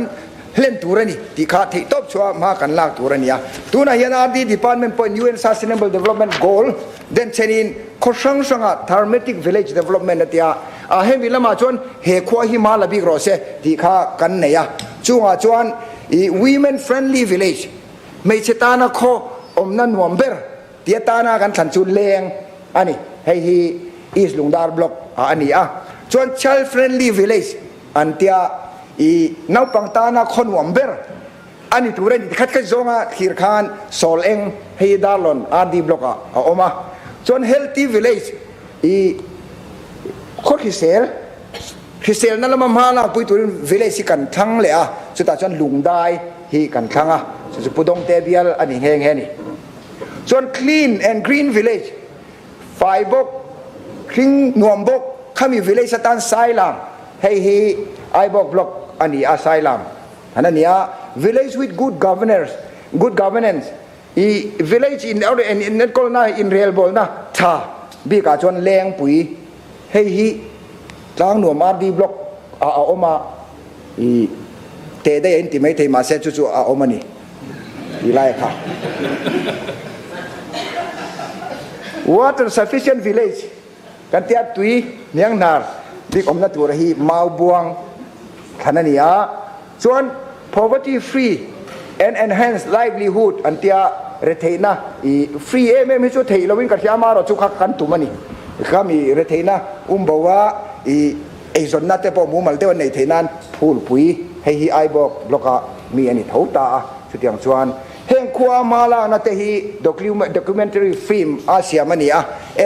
เล่นตัวนี่ที่ขาดที่ตบชัวมากันลากตัวนี่ตัวนั้นยันอาร์ดีดีพาร์ตเมนต์ point UN Sustainable Development Goal เด่นเช่นนี้โคชั่งสังกัด Thematic Village Development นั่นที่เฮมิละมาจนเฮขวาหิมาลาบิกรอเซที่ขากันเนี่ยช่วงจวนwomen friendly village ไม่ใช่ตานะโคอมนันวมเบอร์ที่ตานะกันสันจุนเลงอันนี้ให้ฮีอีสลุงดาร์บล็อกอันนี้จวน child friendly village อันที่น้าปังตานะคนวมเบอร์อันนี้ตัวเรนที่ขัดกันจงขีรคานโซลเองให้ดาร์ลอนอาร์ดีบล็อกออกมาจวน healthy village คนฮิเซลนั่นละมาละปุยตัววิเลสิกันทั้งเลยสุดท้ายจนลุงได้ฮีกันทั้งสุดปุดงเตบียลอันนี้แห้งนี่ส่วน clean and green village ไฟบกคิงนวมบกข้ามีวิเลสตันไซลัมให้ฮีไอบกบล็อกอันนี้ไซลัมอันนี้village with good governance อี village inนั่นก็น่า in real ball นะท่าบีกาจนแรงปุ๋ยให้ฮีล้างหนวมอาร์ดีบล็อกเอามาเตะได้เห็นที่ไม่เตะมาเซจูเอามานี่ดีไล่ค่ะ water sufficient village กันเทียบตุยเนียงนาร์บิ๊กอมนัตัวระหีมาบวงขนาดนี้ส่วน poverty free and enhanced livelihood อันเทียเรเทนะfree ไม่ช่วยเทเราวิ่งกับยามาเราจุกกันตุมันนี่ก็มีเรเทนะบอกว่าไอ้ส่วนนั้นแต่พอมูมันเท่าในเทนั้นพูดปุ๋ยให้ฮีไอบอกบล็อกมีอันนี้เท่าตาสุดอย่างชวนเฮงขัวมาลานาเตฮีdocumentary film อาเซียมันนี่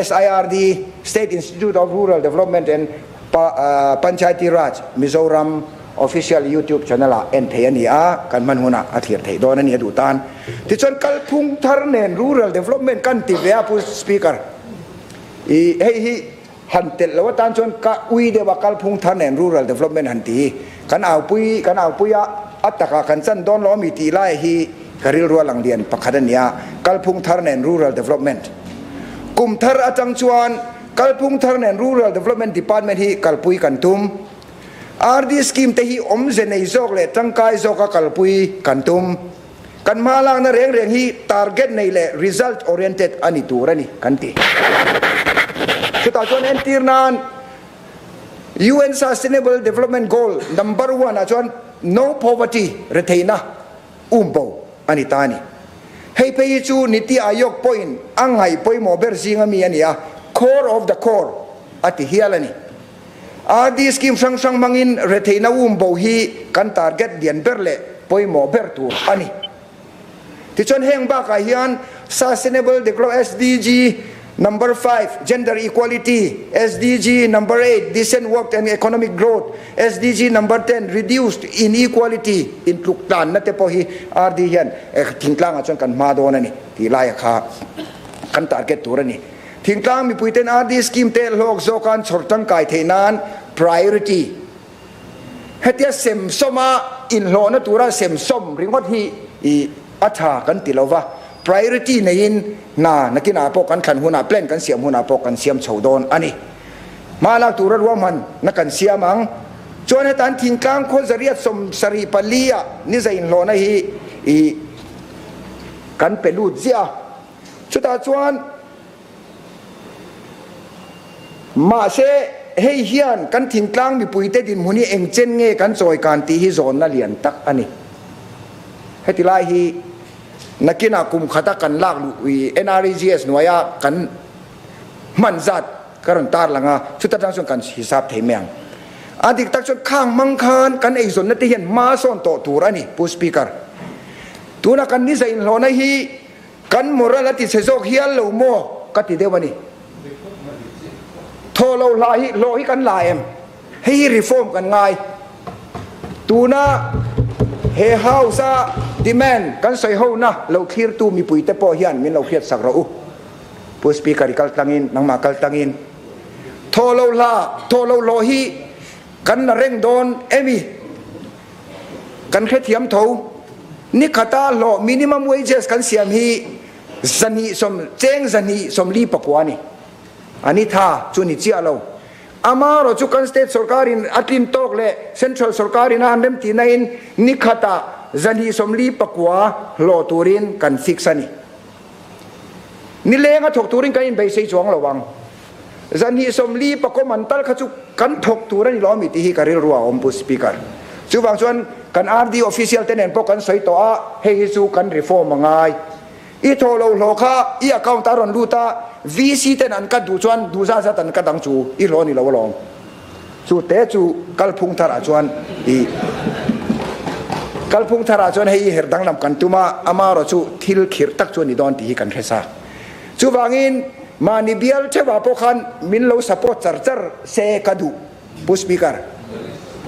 SIRD State Institute of Rural Development and Panchayati Raj Mizoram official YouTube channel เอ็นเทียนี่กันมันหัวหน้าอาเทียเทโดนนี่ดูตานที่ชวนกัลพุงทาร์เนน Rural Development กันติเวียผู้สปีกเกอร์ให้ฮันเตลแล้วตานชวนกะอุยเดวกัลพุงทาร์เนน Rural Development ฮันตีกันเอาปุยอัตตะกันสั้นโดนล้อมีตีไล่ฮีกริลรัวหลังเดียนปักขัดเนี่ยกัลพุงทาร์เนน Rural Development กลุ่มทาร์อาจังชวนกัลพุงทาร์เนน Rural Development Department ฮีกัลปุยกันตุมอาร์ดีสกิมเตฮีอมเซนในโซกเลตั้งกายโซกกัลปุยกันตุมกันมาลางนั่นเรียงฮี target ในเล result oriented อันนี้ตัวนี่กันตีสุดท้ายจนเอ็นทีร์นั้น UN Sustainable Development Goal number 1จน no poverty เรเทนะโบอันนี้ตานี่ให้ไปจูนิติอายก point อังไง point โมเบอร์ซิงมีอันนี้core of the core อัติเฮียละนี่ดีสกิมสังมังอินเรเทนะโบฮีกัน target เดียนเบอร์เล่ point โมเบอร์ตัวอันนี้ที่จนแห่งบ้ากันยัน Sustainable Development SDG number 5 Gender Equality SDG number 8 Decent Work and Economic Growth SDG number 10 Reduced Inequality in ทุกด้านนั่นแต่พอฮีดียันทิ้งกลางจนกันมาโดนนี่ที่ไล่ค่ะกัน target ตัวนี่ทิ้งกลางมีปุยเต้นดีสกิมเตลโลกโซกันสดตั้งกายเทนาน priority ให้เทียเสมสมาอินโลนตัวเราเสมสมริงวัดฮีอัชากันติลาวะ priority ในอินนักกินอาปกันขันหัวหน้าเปล่นกันเสียมหัวหน้าปกันเสียมโฉดอนอันนี้มาลากตัวรัวมันนักกันเสียมังจวนให้ตันทิ้งกลางคนจะเรียกสมสรีปลียนี่จะอินโลนะฮีกันเป็นลูดเสียชุดตาจวนมาเสให้เฮียนกันทิ้งกลางมีปุยเตดินมุนีเองเจนเงกันจอยการตีฮิโซนนั่นเลียนตักอันนี้ให้ติลายฮีนักกินอากุมขัดกันลากลุย NREGS หน่วยกัน มันจัดการันตาร์ลังอ่ะชุดตั้งส่วนกันฮิซับเทเมียงอดีตตั้งส่วนข้างมังคานกันไอ้ส่วนนั่นที่เห็นมาส่วนโตตูรานี่ผู้สปีกเกอร์ตัวนักกันนี่ใส่หลอนะฮีกันมรณะติเสจกเฮียลโมกัติเดวานี่โทโลลาฮิโลฮิกันลายเอ็มให้รีฟอร์มกันง่ายตัวน่ะเฮฮาวซาดิแมนกันใส่เฮานะเราเคลียร์ตัวมีปุ๋ยแต่พอเฮียนมินเราเคลียร์สักเราผู้สปีกเกอร์กัลตังอินนังมากัลตังอินโทโลลาโทโลโลฮิกันเร่งโดนเอมีกันแค่เทียมเท่านี่ขตาโลมินิมัมเวจสกันเสียมฮีจันีสมเจงจันีสมลีปกวานี่อันนี้ท่าจุนิจิอาเราอามาเราจุกันสเตทสุรการินอัตลินโตกเล่เซ็นทรัลสุรการินอันเดมตีนัยนี่ขตาจันีสมลีปกวาโลตูรินกันฟิกซันี่นี่เลงอ่ะถกตูรินกันอินไปใส่จวงระวังจันีสมลีปกมันตัลขจุกันถกตูรินล้อมิติฮิการิรัวอมปุสปีกันจู่บางส่วนกันอาร์ดีออฟฟิเชียลเทนเนนพวกกันใส่ตัวให้ฮิซูกันรีฟอร์มง่ายอีโทโลโลคาอีอากาอุนตารอนลูตาวีซีเทนันกัดดูชวนดูซาซาตันกัดดังจูอีโลนี่เราลองจู่เตจูกัลพุงทาราชวนอีกัลพุงทาราชวนให้เฮรดังนำกันตุมาอามาเราจู่ทิลขิรตักชวนนี่ดอนตีกันแค่ซาจู่บางอินมานิเบียลเชว่าพวกขันมินเราสปอร์ตจัดเซกัดูผู้สปีกเกอร์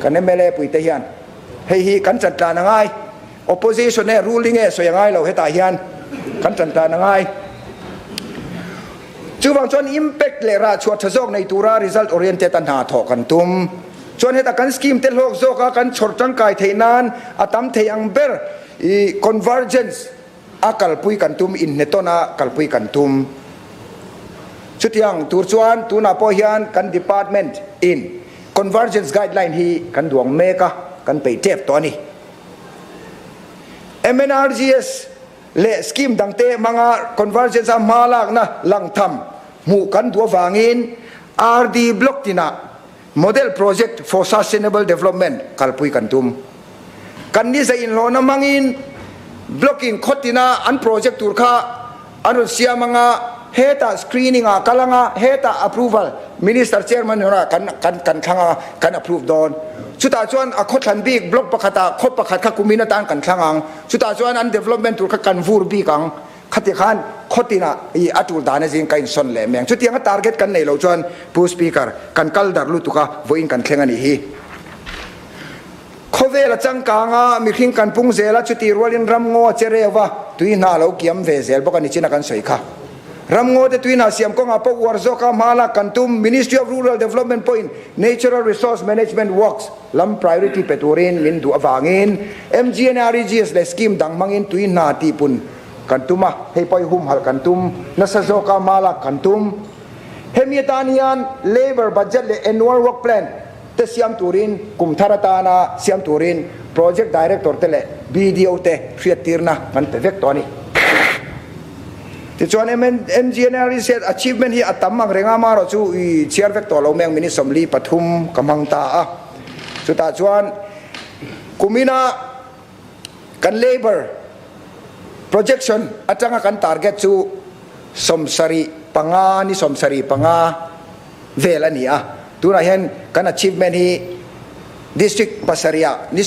กันเอเมเล่ปุยเทียนให้ฮีกันจัดการง่าย opposition เนี่ย ruling เนี่ยสวยง่ายเราให้ตาเฮียนกันจัดการง่ายจู่บางส่วน impact เลราชวดทศกในตัว result oriented ตันหาถอกันตุมส่วนให้ตากันสกีมเต็มโลกโซกกันชดจังกายเทนานอาตัมเทียงเบอร์ convergence อากัลปุยกันตุมอินเนตนากัลปุยกันตุมชุดยังตัวส่วนตัวนาโปเฮียนกัน department in convergence guideline ฮีกันดวงเมกะกันไปเทปตัวนี้ MNRGS เลสกิมดังเตมัง convergence มาลากนะลังทำหมู่กันตัววางิน RD block ตินะ model project for sustainable development กัลปุยกันตุมกันนี้จะอินโลนะมังอิน blocking คตินะอัน project ตัวข้าอันรุเซียมังเฮตา screening กำลังเฮตา approval minister chairman นะกันข้างกัน approve ดอนสุดท้ายชวนอคตทันบีกบล็อกประคตาคบประคตคุมินาตันกันข้างสุดท้ายชวนอัน development ตัวกันฟูร์บีกังขัดขันคตินะอีอัตุลดานจิงกันส่วนเล่มยังสุดที่ยัง target กันในเราชวนผู้ speaker กันกัลดาร์ลุตุกะวิ่งกันแข่งกันอีเขาเวลจังกางมีขิงกันปุ่งเซลชุดที่รัวลินรำงัวเจเรวะตุยน่าเราเกี่ยมเวเซลบอกกันนี่ชินักันสวยค่ะรำงัวเดตุยน่าเสียมกงอาปกวอร์โซกามาลากันตุม Ministry of Rural Development Point Natural Resource Management Works ลำ priority เปตัวเรนมินดูอวางิน MGNREGS เลสกิมดังมังอินตุยน่าตีปุนกันตุมะให้ไปหุ่มหัลกันตุมนัสโซกามาลากันตุมเฮมีตานียัน Labor Budget และ Annual Work Planเตเซียมตูรินกุมธารตานาเซียมตูรินโปรเจกต์ดีเรคเตอร์เตเลบีดีโอเตเฟียตีร์นะมันเป็นเวกตัวนี้ที่ชวน MGNRE เซต achievement ที่อัตมังเร่งอามาเราจู่เชียร์เวกตัวเราแมงมินิสมลีปฐุมกำมังตาสุดท้ายชวนกุมินากัน labor projection อาจารย์กัน target จู่สมสรีปังานี่สมสรีปังาเวลานี้ตัวนั้นเห็นกัน achievement ที่ district Pasaria นี่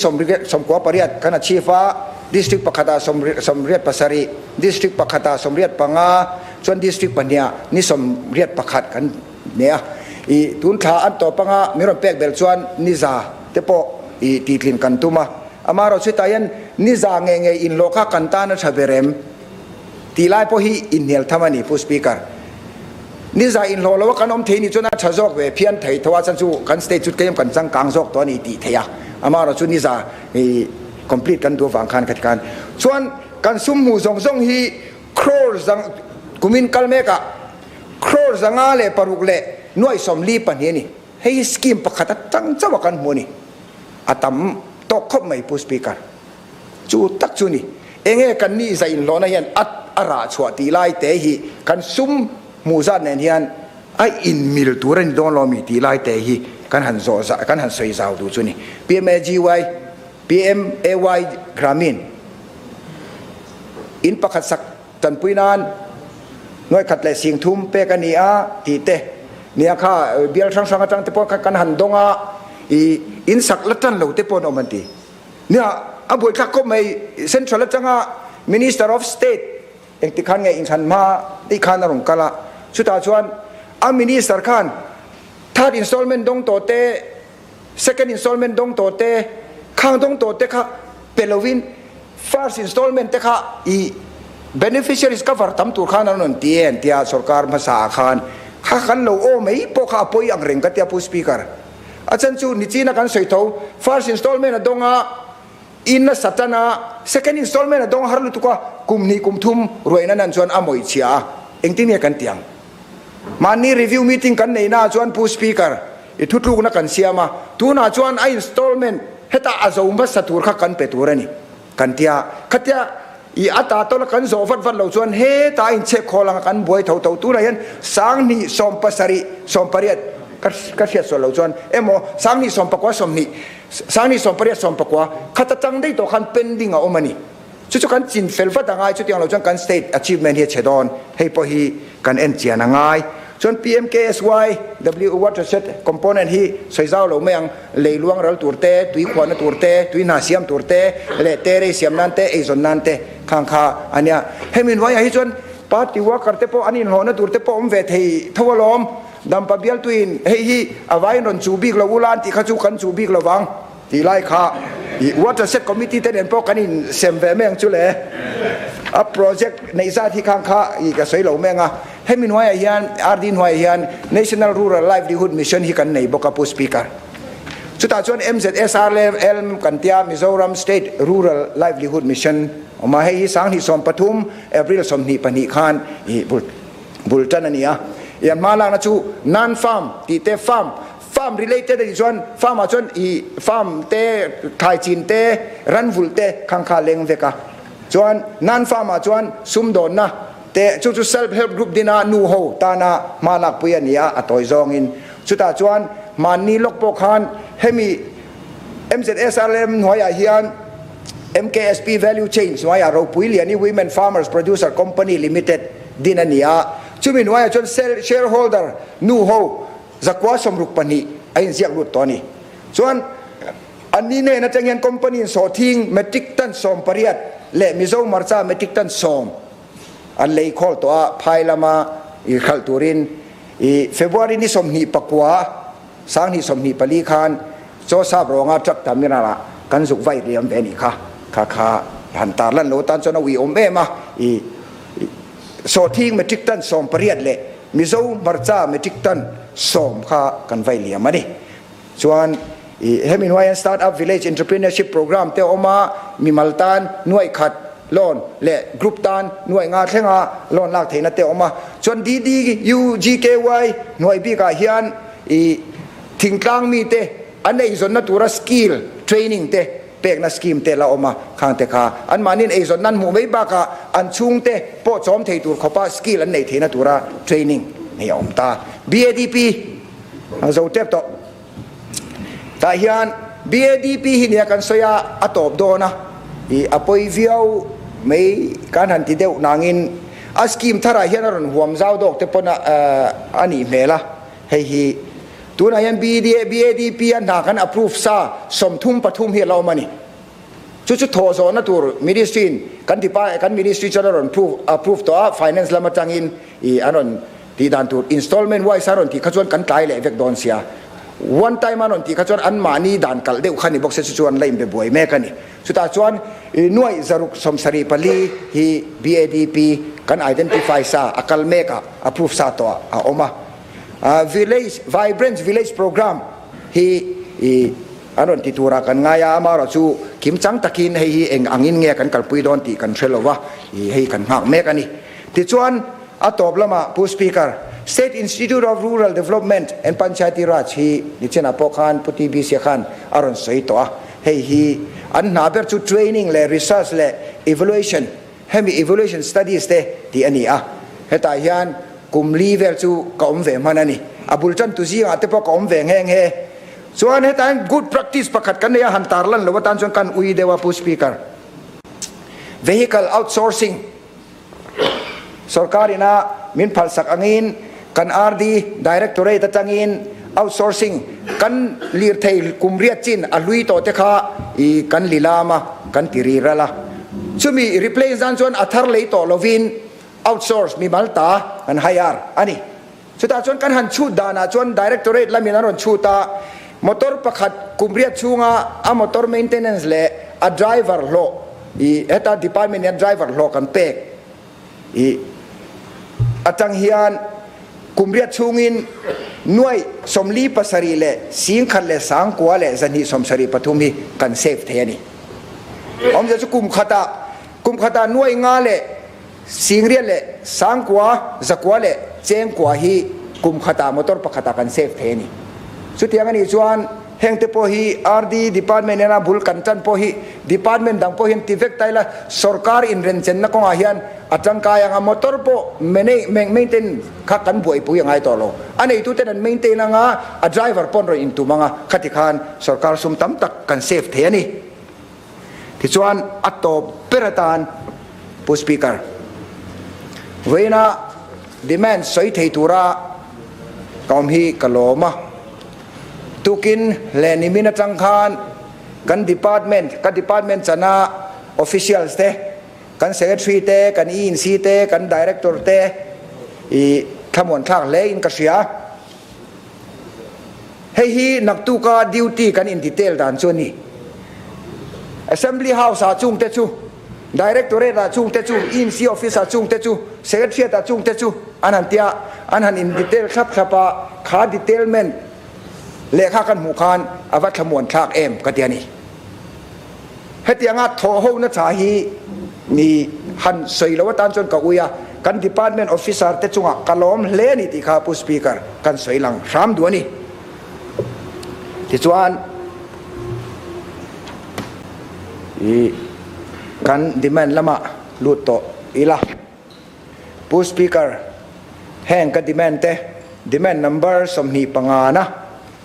สมกัวปริยัติกัน achieve district ปักขตาสมเรียด Pasari district ปักขตาสมเรียดปังาส่วน district ปัญญานี่สมเรียดปักขัดกันเนี่ยอีตุนท้าอันต่อปังามีรถแปกเบลส่วนนิจาเตปออีตีกลินกันตุมาอามาเราสุดท้ายนิจาเงยอินโลกากันตานะชาเบเรมตีไลพอฮีอินเนลทามานีผู้ speakerนี่จะอินโลแล้วว่ากันอมเทนี่จนน่าชะจอกเวเพียนไทยทว่าสันสูกันสเตจุดเกมกันจังกางจอกตัวนี้ตีเทียอามาเราชุดนี่จะcomplete กันตัวฝั่งคันขัดกันส่วนการซุ่มหมู่ส่งฮีโครสังกุมินกัลเมกะโครสังอาเลปารุกเลหน่วยสมลีปันเฮนี่ให้สกิมประคัตจังเจ้ากันหัวนี่อาตมตกขบไม่ผู้สปีกเกอร์จูตักจูนี่เองกันนี่จะอินโลนะยันอัดอาราชวตีไลเตฮีกันซุ่มมูซาเนียนไออินมิลตัวเรนดอนลอมีตีไลเตฮีกันหันโซซากันหันสวยสาวดูจูนี่ PMAGY PMAY กรามินอินปักสักจันปุยนาน หน่วยขัดและสิงทุ่มเปกันนี่ตีเตเนี่ยค่ะเบียร์ช่างๆจังเตปอนกันหันดงอินสักละจันเหลวเตปอนอมันตีเนี่ยบุยคักก็ไม่เซ็นทรัลละจังMinister of State เองที่ขันไงอิงฉันมาที่ขันนรงกะละชุดอาชวนMinister ขันthird installment ดงโตเต second installment ดงโตเตข้างดงโตเตค่ะเปลวิน first installment เตค่ะbeneficiaries cover ทำตัวขันนั่นที่ที่สรการภาษาขันข้าขันเราโอ้ไม่พอข้าป่วยอังเร่งก็ที่ผู้สปีกเกอร์อาจารย์จูนิจินักันสวยเท่า first installment ดงอินนัสตันะ second installment ดงฮารุตุกะกุมนี้กุมทุ่มรวยนั่นชวนอมวยเชียเองที่เนี่ยกันเตียงมันนี่รีวิวมีติ้งกันในหน้าชวนผู้สปีกเกอร์ทุกๆนักกันเสียมาตัวน่าชวนไอ้ installment เฮตาอาจจะอุบัติสัตว์ข้ากันไปตัวนี้กันเตียขัดเตียอัตราตัวละกันโซฟัดฟัดเราชวนเฮตาอินเช็คคอลังกันบวยเท่าตัวนั้นสังนี่สมปัสริสมปริยัติก็เสียส่วนเราชวนโมสังนี่สมปกว่าสมนี่สังนี่สมปริยัติสมปกว่าขัดจังได้ตัวกันเป็นดิ่งเอามันนี่ชุดกันจินเฟลฟัดง่ายชุดอย่างเราชวนกัน state achievement เฮเชดอนให้พอฮีกันเอ็นเจียนง่ายส่วน PMKSY W Watershed component ฮีใส่เจ้าเราเมืองเลยลวงเราตัวเตะตุยขวานตัวเตะตุยนาเสียมตัวเตะเละเตะเรเสียมนั่นเตะไอส่วนนั่นเตะข้างข้าอันเนี้ยให้มินไว้ให้ส่วนปาติว่ากันเตะพออันนี้หัวนั่นตัวเตะพอเวทีทวารมดำปะเบียลตุยนให้ฮีเอาไว้นนจูบิกละวุลานที่เขาจูกันจูบิกละวังที่ไล่ข้าWatershed committee เตะเด่นพอกันนี่เซมเวเมงจุเล่โปรเจกต์ในซาที่ข้างข้าอีกสวยเหล่าเมงให้มินไว้ยันอาร์ดินไว้ยัน National Rural Livelihood Mission ที่กันในบกผู้สปีกเกอร์สุดท้ายส่วน MZSRL กันเตียมิโซรัม State Rural Livelihood Mission ออกมาให้สังที่สมปทุมเอพริลสมนิปนิคานบุลตันนี่ยันมาลางนะจูนันฟาร์มตีเตฟาร์มfarm related ที่ส่วน farm มาส่วนfarm เตะไทยจีนเตะรันฟุลเตะข้างข้าเล็งเวกะส่วน non farm มาส่วนซุ่มโดนนะเตะชุด self help group ดินานูโฮตานามาลักปุยนี่อัตอยซองอินสุดท้ายส่วนมันนี่ลกปกฮันให้มี MZSRM หัวใหญ่เฮียน MKSP value chain หัวใหญ่เราปุยเลียนี่ Women Farmers Producer Company Limited ดินานี่ชุดมีหัวใหญ่ส่วน shareholder นูโฮจักว่าสมรุปปนีไอ้เสียงรุดตัวนี้ส่วนอันนี้เนี่ยนะจังยันคอมพานีโซทิงเมตริกตันสมปริยัติและมิโซมาร์ซาเมตริกตันสมอันเลยขอตัวภายละมาอีขัลตูรินเฟบรุอารีนี่สมนีปักว่าสังนี่สมนีปลีคานโจซาบรองอาจักตามินาระกันสุกไวเรียมเวนิค่ะหันตาลันโลตันจนวิอมเอมาโซทิงเมตริกตันสมปริยัติและมิโซมาร์ซาเมตริกตันสมข้ากันไว้เลียมันนี่ส่วนเฮมินไวน์สตาร์ทอัพวิลเลจอินเทอร์เพรเนอร์ชิพโปรแกรมเตอมามีมัลตันหน่วยขัดลอนและกรุ๊ปตันหน่วยงานเท่งาลอนลากเทนเตอมาส่วนดีUGKY หน่วยบีกาเฮียนทิ้งกลางมีเตอันนี้ส่วนนั้นตัวสกิลเทรนนิ่งเตเป็กนักสกิมเตละออกมาข้างเตะขาอันมานี่ไอ้ส่วนนั้นหมู่ไม่บ้ากะอันชุงเตโปะซ้อมเทตัวเขาป้าสกิลอันไหนเทนตัวเทรนนิ่งนี่อมตา BADP เราเจ็บต่อแต่เฮียน BADP เนี่ยกันสยาอัตบโดนะอภัยวิวไม่การหันที่เดียวนางอินอาสกิมทาราเฮียนรอนหัวมเจ้าดอกเตปนะอันนี้เมล่ะเฮ้ยตัวนั้นยัน BADP อันหากัน approve ซาสมทุ่มปทุมเฮียเรามานี่ชุดโทโซนะตัวมินิสทรีกันที่ป้ากันมินิสทรีจะรอน approve ตัว finance ละมาจังอินอันนั้นที่ด่านตัว installment ไว้สารนที่เขาชวนกันตายเลยเวกโดนเสียวันไตมันนที่เขาชวนอันมานี่ด่านกัลเดียวขันนี่บอกเสียชวนเลยไปบ่อยแม่กันนี่สุดท้ายชวนหน่วยจารุกสมสรีปลีฮี BADP กัน identify ซาอักลเมกะ approve ซาตัวออกมาvillage vibrant village program ฮีอันนั้นที่ตัวรักันง่ายมาเราชูคิมจังตะกินให้เองอังอินเงี้ยกันกัลปุยโดนที่กันเทรลวะให้กันหักแม่กันนี่ที่ชวนอัตบละมาผู้สปีกเกอร์ State Institute of Rural Development and Panchayati Raj ฮีดิฉันอภคันพุทธิบิเสียขันอารอนสวยตัวให้ฮีอันนาเปิดจุด training และ research และ evaluation ให้มี evaluation studies เตที่อันนี้ให้ตายานกุมลีเวลจูกอมเวมันนี่อบุลจันตุซีอาเตปกอมเวงแหงเฮส่วนให้ตาย good practice ประคัดกันเนี่ยหันตาลันหรือว่าตันส่วนกันอุยเดวาผู้สปีกเกอร์ vehicle outsourcing สรการนะ มินพัลสักอังินกันอาร์ดีดีเรกตอเรตจังอินoutsourcing กันลีร์เทลกุมเรียจินอลุยโตเตคาอีกันลีลามากันติรีระละชุมี replace ดันจวนอัธร์เลยโตโลวิน outsource มีมัลตากันไฮอาร์อันนี้สุดท้ายจวนกันหันชูดานาจวน directorate ละมีนารอนชูตามอเตอร์ประคัดกุมเรียชูงามอเตอร์ maintenance เละa driver โลอีเอตา department เนี่ย driver โลกันเปกอีอาจังเฮียนกุมเรียชูงินหน่วยสมลีปัสรีเละสิงขันเละสังกัวเละจันทีสมสรีปทุมฮีกันเซฟเทนี่ผมจะกุมขตาหน่วยงาเละสิงเรียเละสังกัวจักวัวเละเจงกัวฮีกุมขตามอเตอร์ประคัดกันเซฟเทนี่สุดที่งั้นอีจวนเฮงเตโพฮีอาร์ดีดีพาร์ตเมนต์นะบุลกันจันโพฮีดีพาร์ตเมนต์ดังโพฮีที่เวกไตละสรการอินเรนเซนนักของอาเฮียนอาจารย์กายังมอเตอร์โพเมนเทนขัดกันป่วยปุยยังไงต่อโลอันนี้ทุกท่านเมนเทนงาa driver ปนรอินตุมังขัดที่ขันสรการสมตั้มตักกันเซฟเทนี่ที่จวนอัตโตเปรตานผู้สปีกเกอร์เวน่าดีแมนสวยเทตุระกอมฮีกะโลมาตุกินเลนิมินาจังคานกันดีพาร์ตเมนต์ชนะออฟฟิเชียลเตกันเซกเรตรีเตกันอินซีเตกันดีเรคเตอร์เตอีขมวนทางเลอินกัสยาเฮีนักตุกาดิวตี้กันอินดีเทลด่านส่วนนี้ Assembly House อาจุงเตจู Directorate อาจุงเตจูอินซีออฟฟิศอาจุงเตจูเซกเรตรีอาจุงเตจูอันนั้นเตียอันนั้นอินดีเทลครับครับขาดีเทลเมนเลขากันหมู่คานอวัตขมวนทากก็เดียนี่เฮตียงาทอโฮนัชาฮีมีหันสวยละวตันจนกะอุยากันดีพาร์ตเมนต์ออฟฟิศาร์เตจุงะกะลอมเลนี่ติคาผู้สปีกเกอร์กันสวยหลังรามดัวนี่ที่จวนกันดีแมนละมาลุดโตอีละผู้สปีกเกอร์แห่งกันดีแมนเตดีแมนนัมเบอร์สมนีปังานะ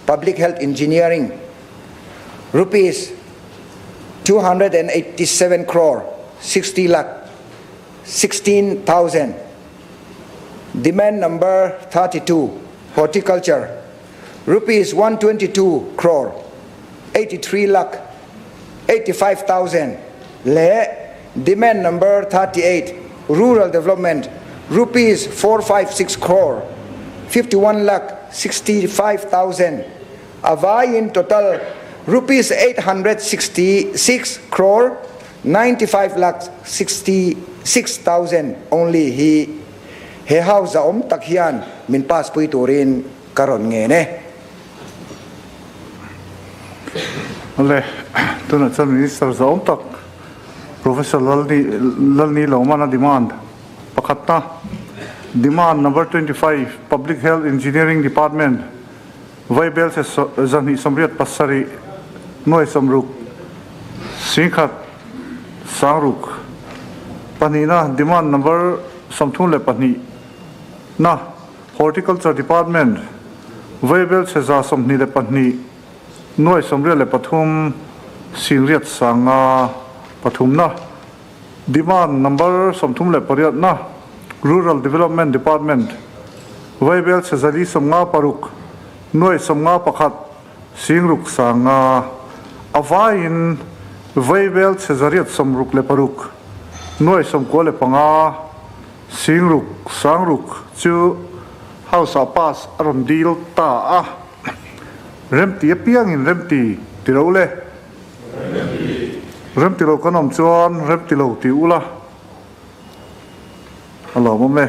Public Health Engineering rupees 287 crore 60 lakh 16,000. Demand number 32 Horticulture rupees 122 crore 83 lakh 85,000. Le demand number 38 Rural Development rupees 456 crore 51 lakh 65,000. Avai in total rupees 866 crore 95 lakh 66,000. Only he house takhian min pas pui turin karon nge ne. Ale tuna chan minister zaom tak Professor Lalni Lomana demand pakatna demand number 25 Public Health Engineering Department Vaibel se zani samriat pasari noi samruk singkhat sangruk panina demand number samthun le pani na Horticulture Department Vaibel se za samni le pani noi samriat le pathum singriat sanga pathum na demand number samthum le pariat na Rural Development Department Vaibel se zali samnga paruk noi samnga pakhat singruk sanga avain Vaibel se zariat samruk le paruk noi samko le panga singruk sangruk chu house pass aron deal ta a remti piang in remti tirole remti lo kanom chuan remti lo ti ula alo mo me